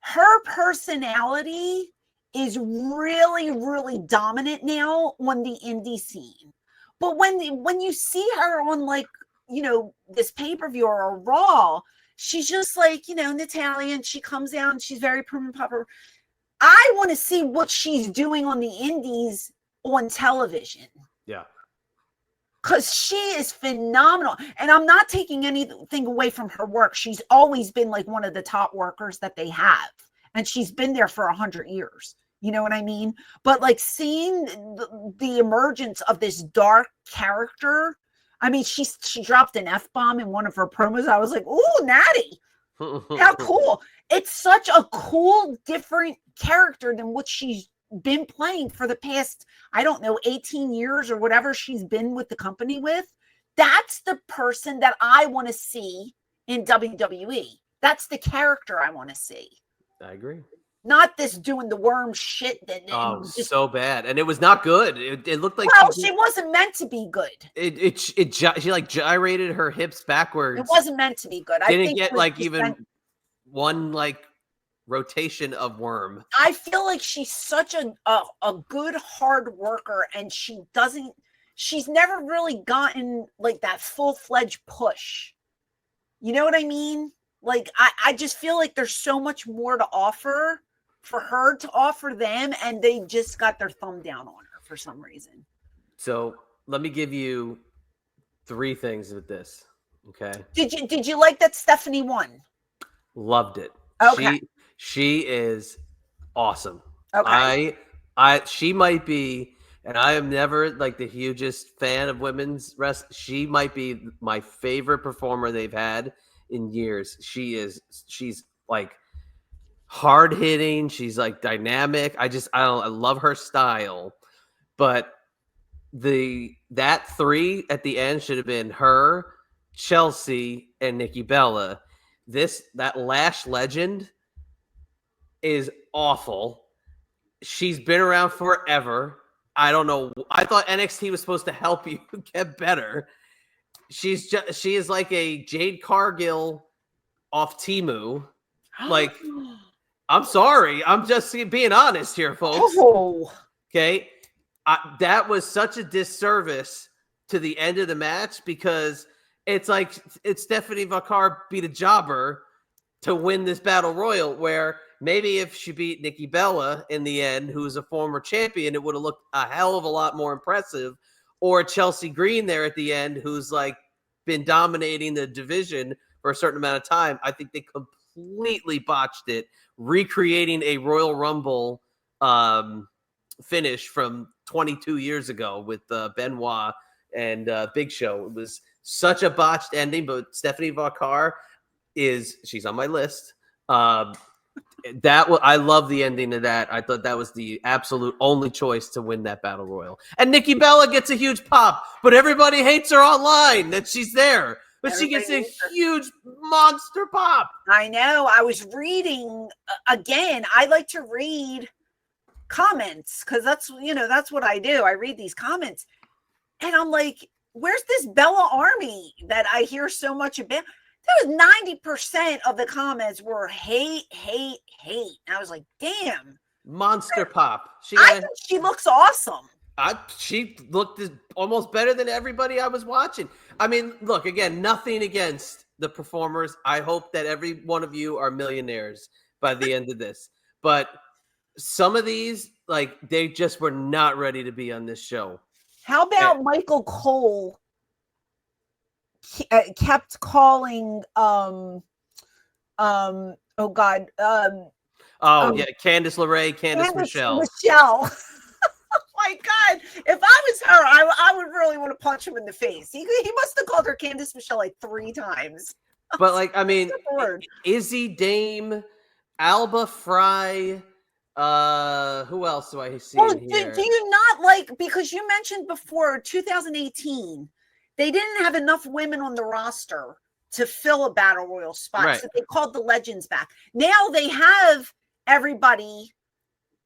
her personality is really, really dominant now on the indie scene. But when you see her on, like, this pay-per-view or a Raw, she's just like, Natalya, and she comes out and she's very prim and proper. I want to see what she's doing on the indies on television. Yeah. Because she is phenomenal. And I'm not taking anything away from her work. She's always been, like, one of the top workers that they have. And she's been there for 100 years. You know what I mean? But, like, seeing the emergence of this dark character, I mean, she dropped an F-bomb in one of her promos. I was like, ooh, Natty. How cool. It's such a cool, different character than what she's been playing for the past, 18 years or whatever she's been with the company with. That's the person that I want to see in WWE. That's the character I want to see. I agree. Not this doing the worm shit. So bad. And it was not good. It looked like... Well, she wasn't meant to be good. She, like, gyrated her hips backwards. It wasn't meant to be good. I didn't get, like, even one, like, rotation of worm. I feel like she's such a good hard worker, and she's never really gotten, like, that full-fledged push. You know what I mean? Like, I just feel like there's so much more to offer for her to offer them, and they just got their thumb down on her for some reason. So let me give you 3 things with this. Okay. Did you like that Stephanie won? Loved it. Okay. She is awesome. Okay. She might be, and I am never, like, the hugest fan of women's wrestling. She might be my favorite performer they've had in years. She's like hard hitting. She's, like, dynamic. I love her style. But that three at the end should have been her, Chelsea, and Nikki Bella. That Lash legend is awful. She's been around forever. I don't know. I thought NXT was supposed to help you get better. She is like a Jade Cargill off Temu. Like, I'm sorry. I'm just being honest here, folks. Oh. Okay. That was such a disservice to the end of the match because it's like it's Stephanie Vacar beat a jobber to win this battle royal, where maybe if she beat Nikki Bella in the end, who's a former champion, it would have looked a hell of a lot more impressive. Or Chelsea Green there at the end, who's like been dominating the division for a certain amount of time. I think they completely botched it, recreating a Royal Rumble finish from 22 years ago with Benoit and Big Show. It was such a botched ending, but Stephanie Vacar she's on my list. I love the ending of that. I thought that was the absolute only choice to win that battle royal. And Nikki Bella gets a huge pop, but everybody hates her online that she's there. But she gets a huge monster pop. I know. I was reading again. I like to read comments because that's what I do. I read these comments, and I'm like, "Where's this Bella army that I hear so much about?" There was 90% of the comments were hate, hate, hate. And I was like, "Damn, monster pop." I think she looks awesome. She looked almost better than everybody I was watching. I mean, look, again, nothing against the performers. I hope that every one of you are millionaires by the end of this. But some of these, like, they just were not ready to be on this show. How about Michael Cole kept calling, oh God. Candice LeRae, Candice Michelle. Oh my God. If I was her, I would really want to punch him in the face. He must have called her Candice Michelle like 3 times. But like, I mean, Izzy, Dame, Alba Fry, who else do I see here? Do you not like, because you mentioned before 2018, they didn't have enough women on the roster to fill a battle royal spot. Right. So they called the legends back. Now they have everybody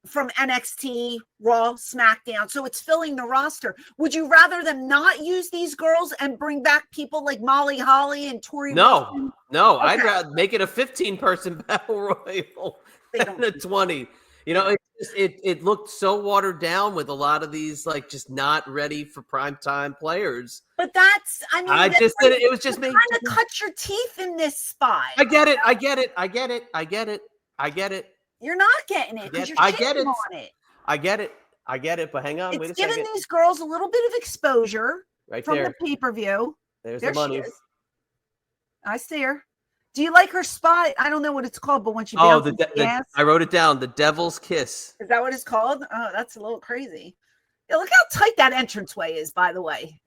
from NXT, Raw, SmackDown. So it's filling the roster. Would you rather them not use these girls and bring back people like Molly Holly and Tori Wilson? No. Okay. I'd rather make it a 15-person battle royal than a 20. You know, it looked so watered down with a lot of these, like, just not ready for primetime players. But that's, I mean, it was just me trying to cut your teeth in this spot. I get it. You're not getting it because you're shitting on it. I get it. But hang on, wait a second. It's giving these girls a little bit of exposure from the pay-per-view. There's the money. I see her. Do you like her spot? I don't know what it's called, but when she bounces I wrote it down. The Devil's Kiss. Is that what it's called? Oh, that's a little crazy. Yeah, look how tight that entranceway is, by the way.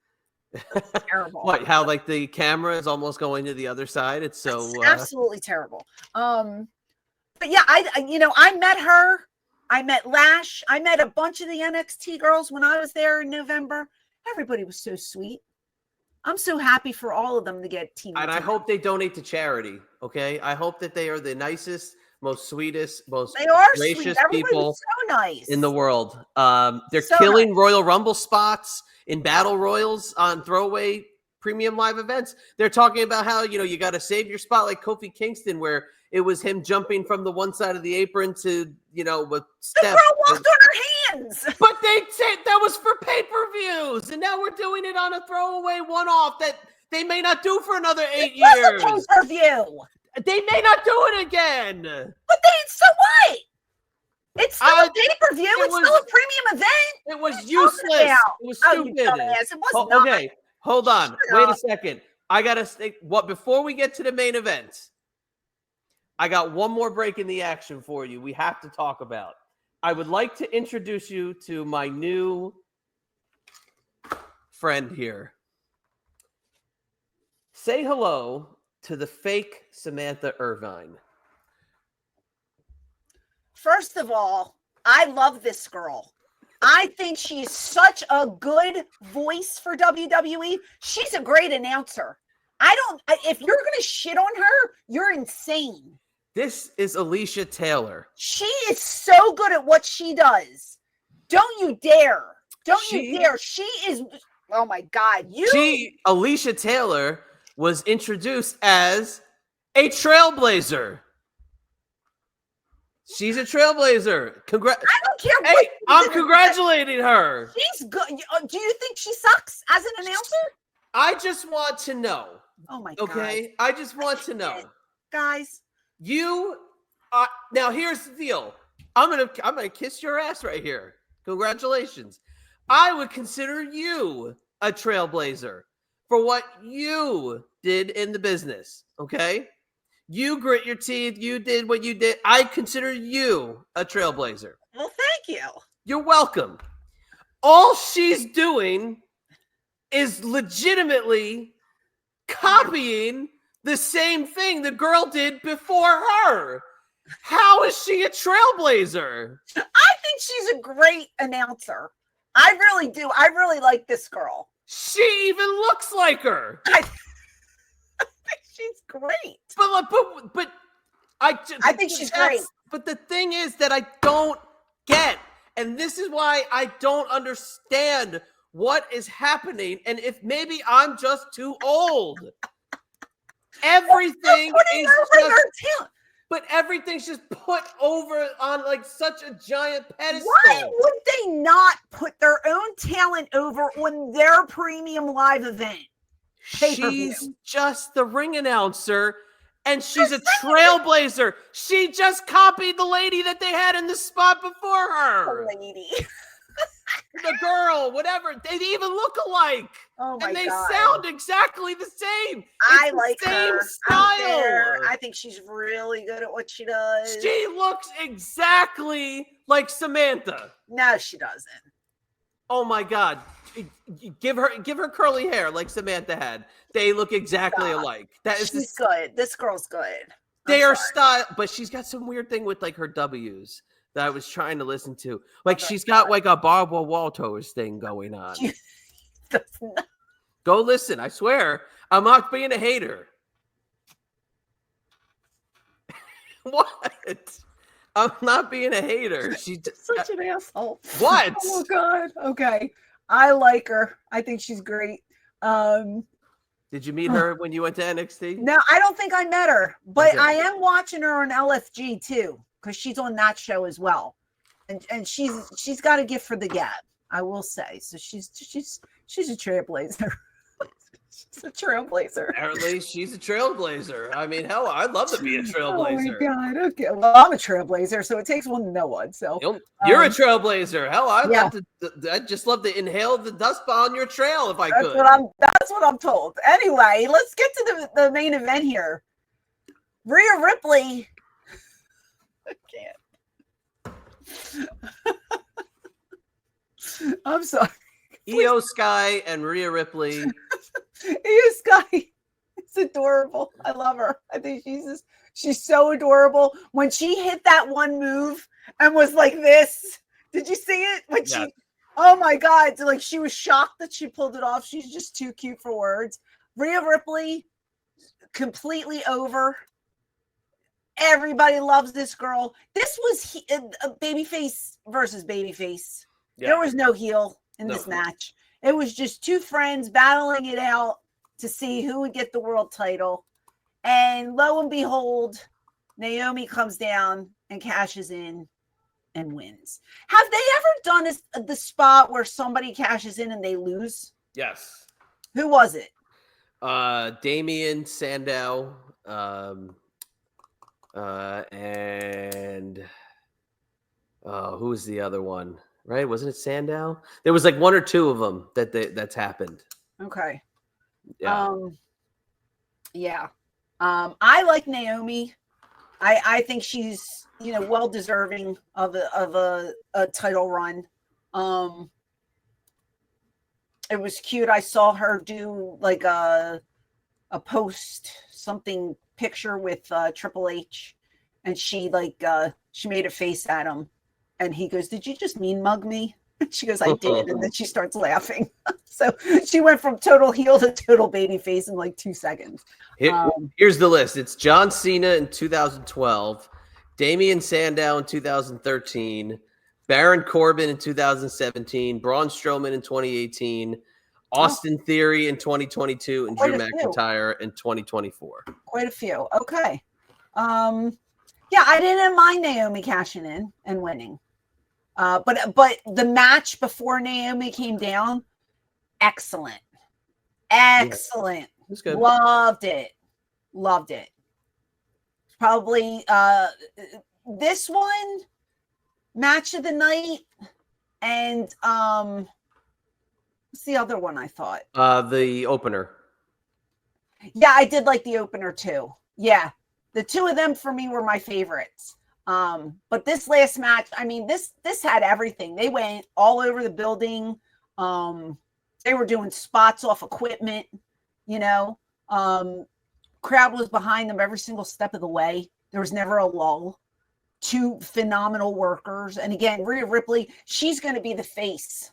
That's terrible. What? How like the camera is almost going to the other side? It's so absolutely terrible. But yeah, I met her. I met Lash. I met a bunch of the NXT girls when I was there in November. Everybody was so sweet. I'm so happy for all of them to get TV. And I hope they donate to charity. Okay, I hope that they are the nicest, most sweetest, most gracious people in the world. They're killing Royal Rumble spots in battle royals on throwaway premium live events. They're talking about how you got to save your spot, like Kofi Kingston, where it was him jumping from the one side of the apron to with steps. The girl walked on her hands. But they said that was for pay-per-views, and now we're doing it on a throwaway one-off that they may not do for another 8 years. It was a pay-per-view. They may not do it again. But so what? It's still a pay-per-view. It's still a premium event. It was useless. It was stupid. It was not. Okay, hold on. Wait a second. I gotta say before we get to the main event. I got one more break in the action for you. We have to talk about. I would like to introduce you to my new friend here. Say hello to the fake Samantha Irvine. First of all, I love this girl. I think she's such a good voice for WWE. She's a great announcer. If you're going to shit on her, you're insane. This is Alicia Taylor. She is so good at what she does. Don't you dare. You dare. She is, oh my God. Alicia Taylor was introduced as a trailblazer. She's a trailblazer. I don't care what. Hey, I'm congratulating her. She's good. Do you think she sucks as an announcer? I just want to know. Oh my God. Okay, I just want to know, guys. Now here's the deal. I'm gonna kiss your ass right here. Congratulations. I would consider you a trailblazer for what you did in the business. Okay. You grit your teeth. You did what you did. I consider you a trailblazer. Well, thank you. You're welcome. All she's doing is legitimately copying the same thing the girl did before her. How is she a trailblazer? I think she's a great announcer. I really do. I really like this girl. She even looks like her. I think she's great. But I think she's great. But the thing is that I don't get, and this is why I don't understand what is happening, and if maybe I'm just too old. Everything is just, but everything's just put over on like such a giant pedestal. Why would they not put their own talent over on their premium live event? She's just the ring announcer, and she's a trailblazer. She just copied the lady that they had in the spot before her. The lady. The girl, whatever. They even look alike. Oh my God. And they sound exactly the same. I like the same her. style. I think she's really good at what she does. She looks exactly like Samantha. No, she doesn't. Oh my God. Give her curly hair like Samantha had. They look exactly alike. She's good. This girl's good. They are style, but she's got some weird thing with like her W's that I was trying to listen to. Like she's got like a Barbara Walters thing going on. Go listen. I swear. I'm not being a hater. What? I'm not being a hater. She's such an asshole. What? Oh God. Okay. I like her. I think she's great. Did you meet her when you went to NXT? No, I don't think I met her, but Okay. I am watching her on LFG too, because she's on that show as well. And she's got a gift for the gab, I will say. So she's a trailblazer. She's a trailblazer. Apparently, she's a trailblazer. I mean, hell, I'd love to be a trailblazer. Oh my God. Okay. Well, I'm a trailblazer, so it takes one to know one. So you're a trailblazer. Hell, I'd just love to inhale the dust on your trail if I could. That's what I'm told. Anyway, let's get to the main event here. Rhea Ripley. I can't. I'm sorry. Io Sky and Rhea Ripley. Io Sky is adorable. I love her. I think she's so adorable. When she hit that one move and was like this, did you see it? When she, oh my God, like she was shocked that she pulled it off. She's just too cute for words. Rhea Ripley, completely over. Everybody loves this girl. This was a babyface versus babyface. Yeah. There was no heel in this match. It was just two friends battling it out to see who would get the world title. And lo and behold, Naomi comes down and cashes in and wins. Have they ever done the spot where somebody cashes in and they lose? Yes. Who was it? Damian Sandow. And who was the other one? Right? Wasn't it Sandow? There was like one or two of them that's happened. Okay. Yeah. Yeah. I like Naomi. I think she's, well deserving of a title run. It was cute. I saw her do like a post something picture with Triple H, and she made a face at him, and he goes, "Did you just mean mug me?" She goes, I did. And then she starts laughing. So she went from total heel to total baby face in like 2 seconds. Here's the list. It's John Cena in 2012, Damian Sandow in 2013, Baron Corbin in 2017, Braun Strowman in 2018, Austin Theory in 2022, and Drew McIntyre in 2024. Quite a few. Okay. Yeah, I didn't mind Naomi cashing in and winning. But the match before Naomi came down, excellent. Excellent. Yeah, it was good. Loved it. Probably this one, match of the night, and what's the other one I thought? The opener. Yeah, I did like the opener too. Yeah. The two of them for me were my favorites. But this last match, I mean, this had everything. They went all over the building. They were doing spots off equipment, you know. Crowd was behind them every single step of the way. There was never a lull. Two phenomenal workers. And again, Rhea Ripley, she's going to be the face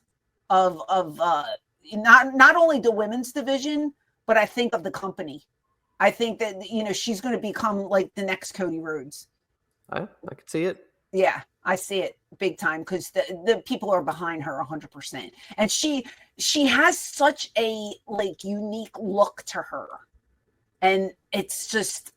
of not only the women's division, but I think of the company. I think that, you know, she's going to become like the next Cody Rhodes. I could see it. Yeah, I see it big time because the people are behind her 100%. And she has such a like unique look to her. And it's just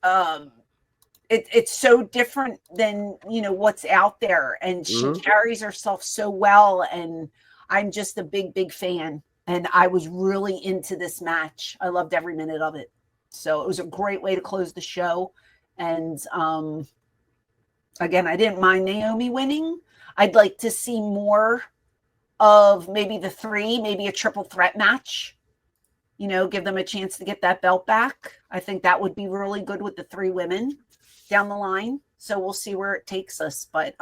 it's so different than, you know, what's out there. And she carries herself so well. And I'm just a big fan. And I was really into this match. I loved every minute of it. So it was a great way to close the show. And again, I didn't mind Naomi winning. I'd like to see more of maybe the three, maybe a triple threat match. You know, give them a chance to get that belt back. I think that would be really good with the three women down the line. So we'll see where it takes us. But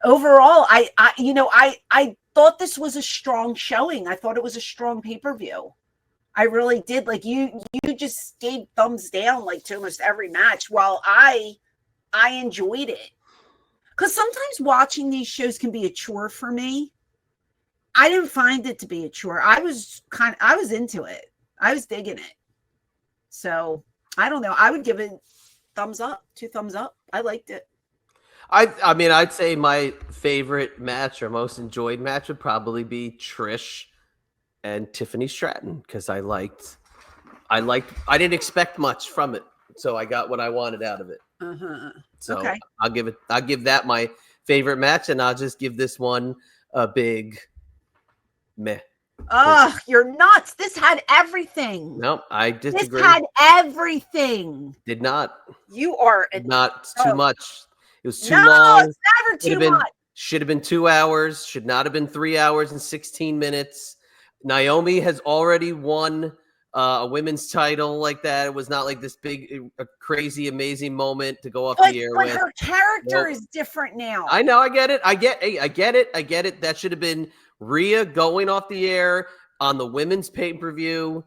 overall, I thought this was a strong showing. I thought it was a strong pay-per-view. I really did. Like you just gave thumbs down like to almost every match, while I enjoyed it. Because sometimes watching these shows can be a chore for me. I didn't find it to be a chore. I was into it. I was digging it. So I don't know. I would give it thumbs up, 2 thumbs up. I liked it. I mean, I'd say my favorite match or most enjoyed match would probably be Trish and Tiffany Stratton, because I didn't expect much from it, so I got what I wanted out of it. So okay. I'll give that my favorite match, and I'll just give this one a big meh. Oh, you're nuts. This had everything. No, I disagree. This had everything. Did not. You are not too much. It was too long. It's never too much. Should have been 2 hours. Should not have been 3 hours and 16 minutes. Naomi has already won a women's title like that. It was not like this big, crazy, amazing moment to go off the air with. But her character is different now. I know. I get it. I get it. That should have been Rhea going off the air on the women's pay-per-view,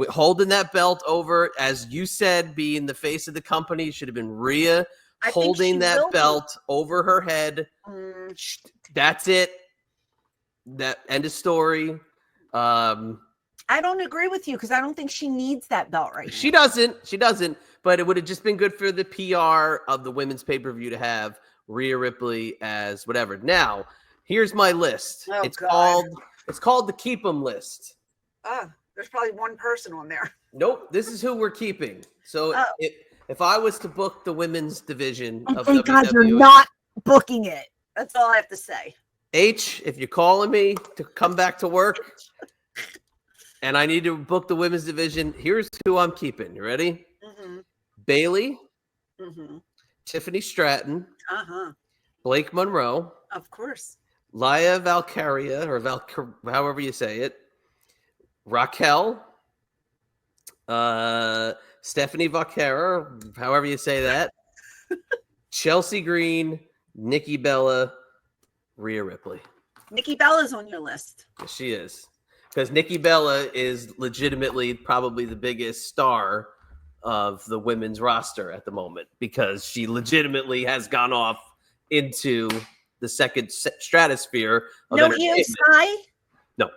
holding that belt over, as you said, being the face of the company. Should have been Rhea holding that belt over her head. That's it. That end of story. I don't agree with you because I don't think she needs that belt right now. She doesn't. But it would have just been good for the PR of the women's pay-per-view to have Rhea Ripley as whatever. Now, here's my list. Oh, it's called the Keep 'Em list. There's probably one person on there. Nope, this is who we're keeping. So if I was to book the women's division of thank WWE, God you're not booking it. That's all I have to say. H, if you're calling me to come back to work and I need to book the women's division, here's who I'm keeping. You ready? Bailey, Tiffany Stratton, Blake Monroe, of course, Laya Valkyria, or however you say it, Raquel, Stephanie Vaquera, however you say that, Chelsea Green, Nikki Bella, Rhea Ripley. Nikki Bella's on your list. Yes, she is. Because Nikki Bella is legitimately probably the biggest star of the women's roster at the moment, because she legitimately has gone off into the second stratosphere of No Io entertainment. Sky? No.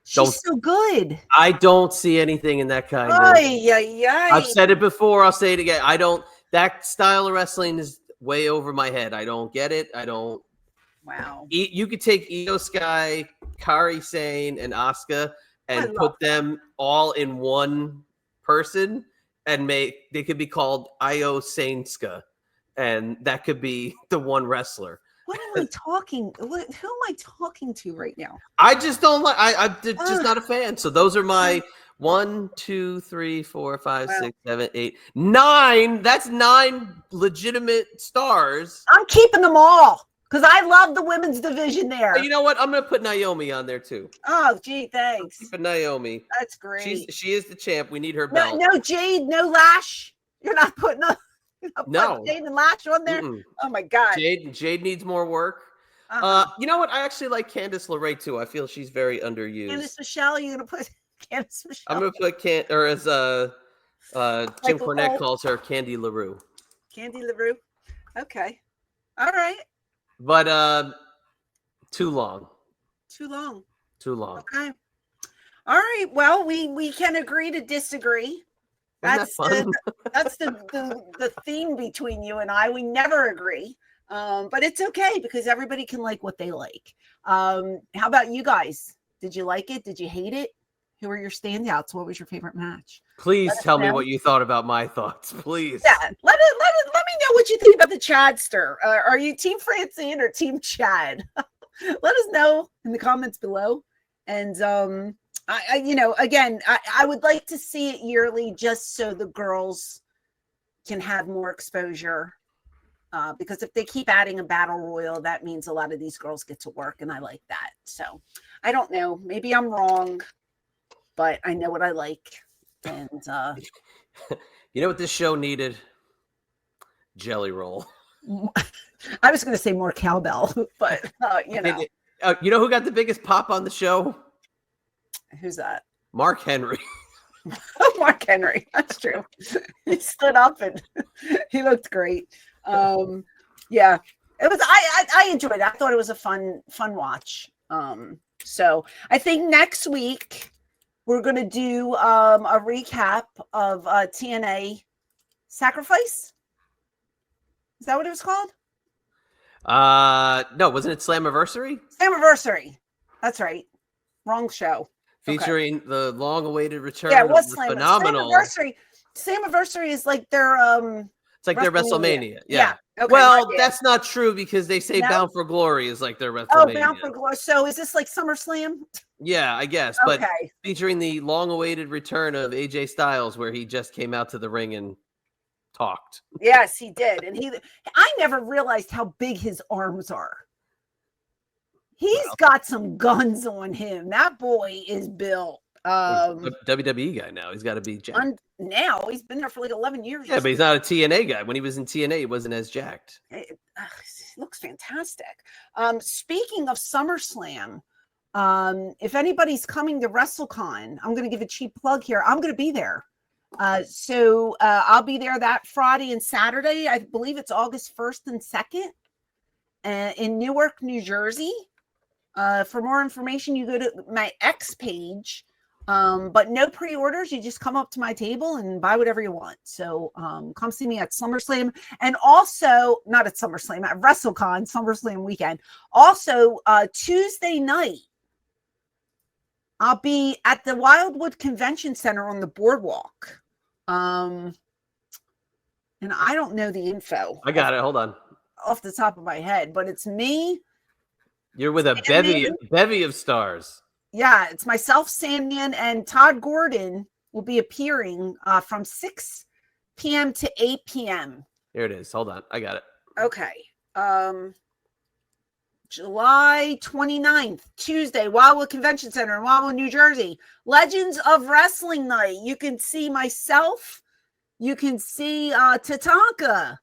She's so good. I don't see anything in that kind of. I've said it before. I'll say it again. That style of wrestling is way over my head. I don't get it. I don't. Wow. You could take Io Sky, Kairi Sane, and Asuka and put them all in one person and they could be called Io Saneska. And that could be the one wrestler. What am I talking? Who am I talking to right now? I just don't like. I'm just not a fan. So those are my 1, 2, 3, 4, 5, 6, 7, 8, 9. That's 9 legitimate stars. I'm keeping them all because I love the women's division there. You know what? I'm gonna put Naomi on there too. Oh, gee, thanks. Keep Naomi. That's great. She is the champ. We need her belt. No Jade, no Lash. You're not putting up. No, Jade and Lash on there. Oh my God, Jade needs more work. You know what? I actually like Candice LeRae too. I feel she's very underused. Candice Michelle, you're gonna put Candice Michelle. I'm gonna put Jim Cornette calls her Candy LaRue. Candy LaRue. Okay, all right. But too long. Too long. Okay. All right. Well, we can agree to disagree. That's the theme between you and I. We never agree, but it's okay because everybody can like what they like. How about you guys? Did you like it? Did you hate it? Who were your standouts? What was your favorite match? Please tell me what you thought about my thoughts, please. Yeah, let me know what you think about the Chadster. Are you Team Francine or Team Chad? Let us know in the comments below. And I would like to see it yearly just so the girls can have more exposure. Because if they keep adding a battle royal, that means a lot of these girls get to work, and I like that. So I don't know. Maybe I'm wrong, but I know what I like. And you know what this show needed? Jelly roll. I was going to say more cowbell, but you know. You know who got the biggest pop on the show? Who's that? Mark Henry. Mark Henry. That's true. He stood up and he looked great. Yeah, it was. I enjoyed it. I thought it was a fun watch. So I think next week we're going to do a recap of TNA Sacrifice. Is that what it was called? No, wasn't it Slammiversary? Slammiversary. That's right. Wrong show. Featuring the long-awaited return. Yeah, it was phenomenal. Slammiversary is like their It's like their WrestleMania. Yeah. Okay, well, that's not true because they say Bound for Glory is like their WrestleMania. Oh, Bound for Glory. So is this like SummerSlam? Yeah, I guess. But featuring the long-awaited return of AJ Styles, where he just came out to the ring and talked. Yes, he did. And I never realized how big his arms are. He's got some guns on him. That boy is built. WWE guy now. He's got to be jacked. Now he's been there for like 11 years. Yeah, but he's not a TNA guy. When he was in TNA, he wasn't as jacked. He looks fantastic. Speaking of SummerSlam, if anybody's coming to WrestleCon, I'm going to give a cheap plug here. I'm going to be there. So I'll be there that Friday and Saturday. I believe it's August 1st and 2nd in Newark, New Jersey. For more information, you go to my X page. But no pre-orders. You just come up to my table and buy whatever you want. So come see me at SummerSlam, and also not at SummerSlam, at WrestleCon, SummerSlam weekend. Also, Tuesday night, I'll be at the Wildwood Convention Center on the boardwalk. And I don't know the info. I got it. Hold on. Off the top of my head, but it's me. You're with a bevy of stars. Yeah, it's myself, Sandman, and Todd Gordon will be appearing from 6 p.m. to 8 p.m. Here it is. Hold on. I got it. Okay. July 29th, Tuesday, Wildwood Convention Center in Wildwood, New Jersey. Legends of Wrestling Night. You can see myself. You can see Tatanka.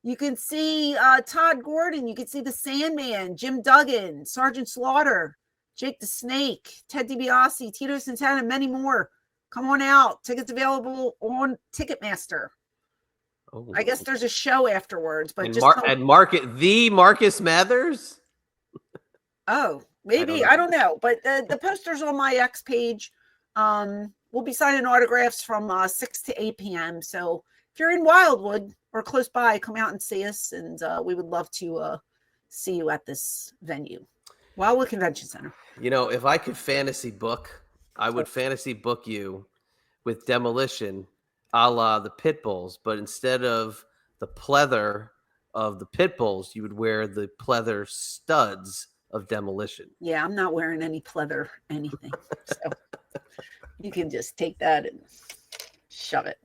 You can see Todd Gordon. You can see the Sandman, Jim Duggan, Sergeant Slaughter, Jake the Snake, Ted DiBiase, Tito Santana, and many more. Come on out. Tickets available on Ticketmaster. Oh. I guess there's a show afterwards, but And, just Marcus Mathers. Oh, maybe I don't know. But the posters on my X page. We'll be signing autographs from 6 to 8 p.m. So if you're in Wildwood or close by, come out and see us, and we would love to see you at this venue, Wildwood Convention Center. You know, if I could fantasy book, I would fantasy book you with Demolition, a la the Pitbulls, but instead of the pleather of the Pitbulls, you would wear the pleather studs of Demolition. Yeah, I'm not wearing any pleather anything, so you can just take that and shove it.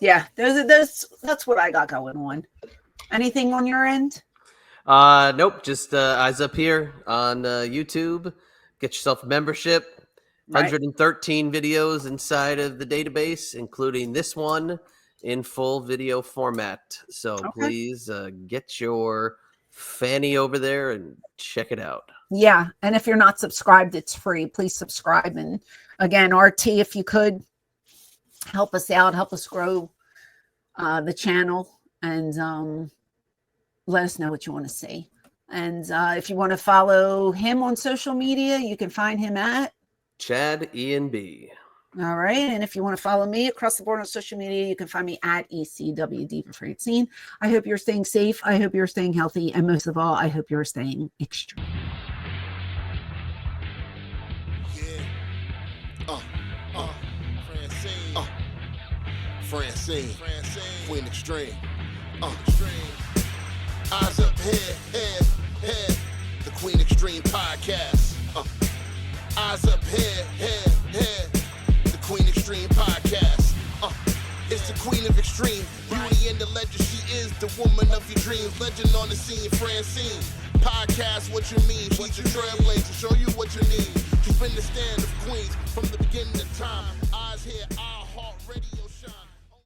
Yeah, that's what I got going on. Anything on your end? Nope, just eyes up here on YouTube. Get yourself a membership. 113 videos inside of the database, including this one in full video format. So please get your fanny over there and check it out. Yeah, and if you're not subscribed, it's free. Please subscribe. And again, RT, if you could help us out, help us grow the channel, and let us know what you want to see. And if you want to follow him on social media, you can find him at Chad Ian B. All right. And if you want to follow me across the board on social media, you can find me at ECW Diva Francine. I hope you're staying safe. I hope you're staying healthy. And most of all, I hope you're staying extreme. Francine, Queen Extreme, eyes up, head, the Queen Extreme podcast, eyes up, head, the Queen Extreme podcast, it's the Queen of Extreme, beauty and the legend, she is the woman of your dreams, legend on the scene, Francine, podcast, what you mean, she's your trailblazer, show you what you need, she's been the stand of queens, from the beginning of time, eyes here,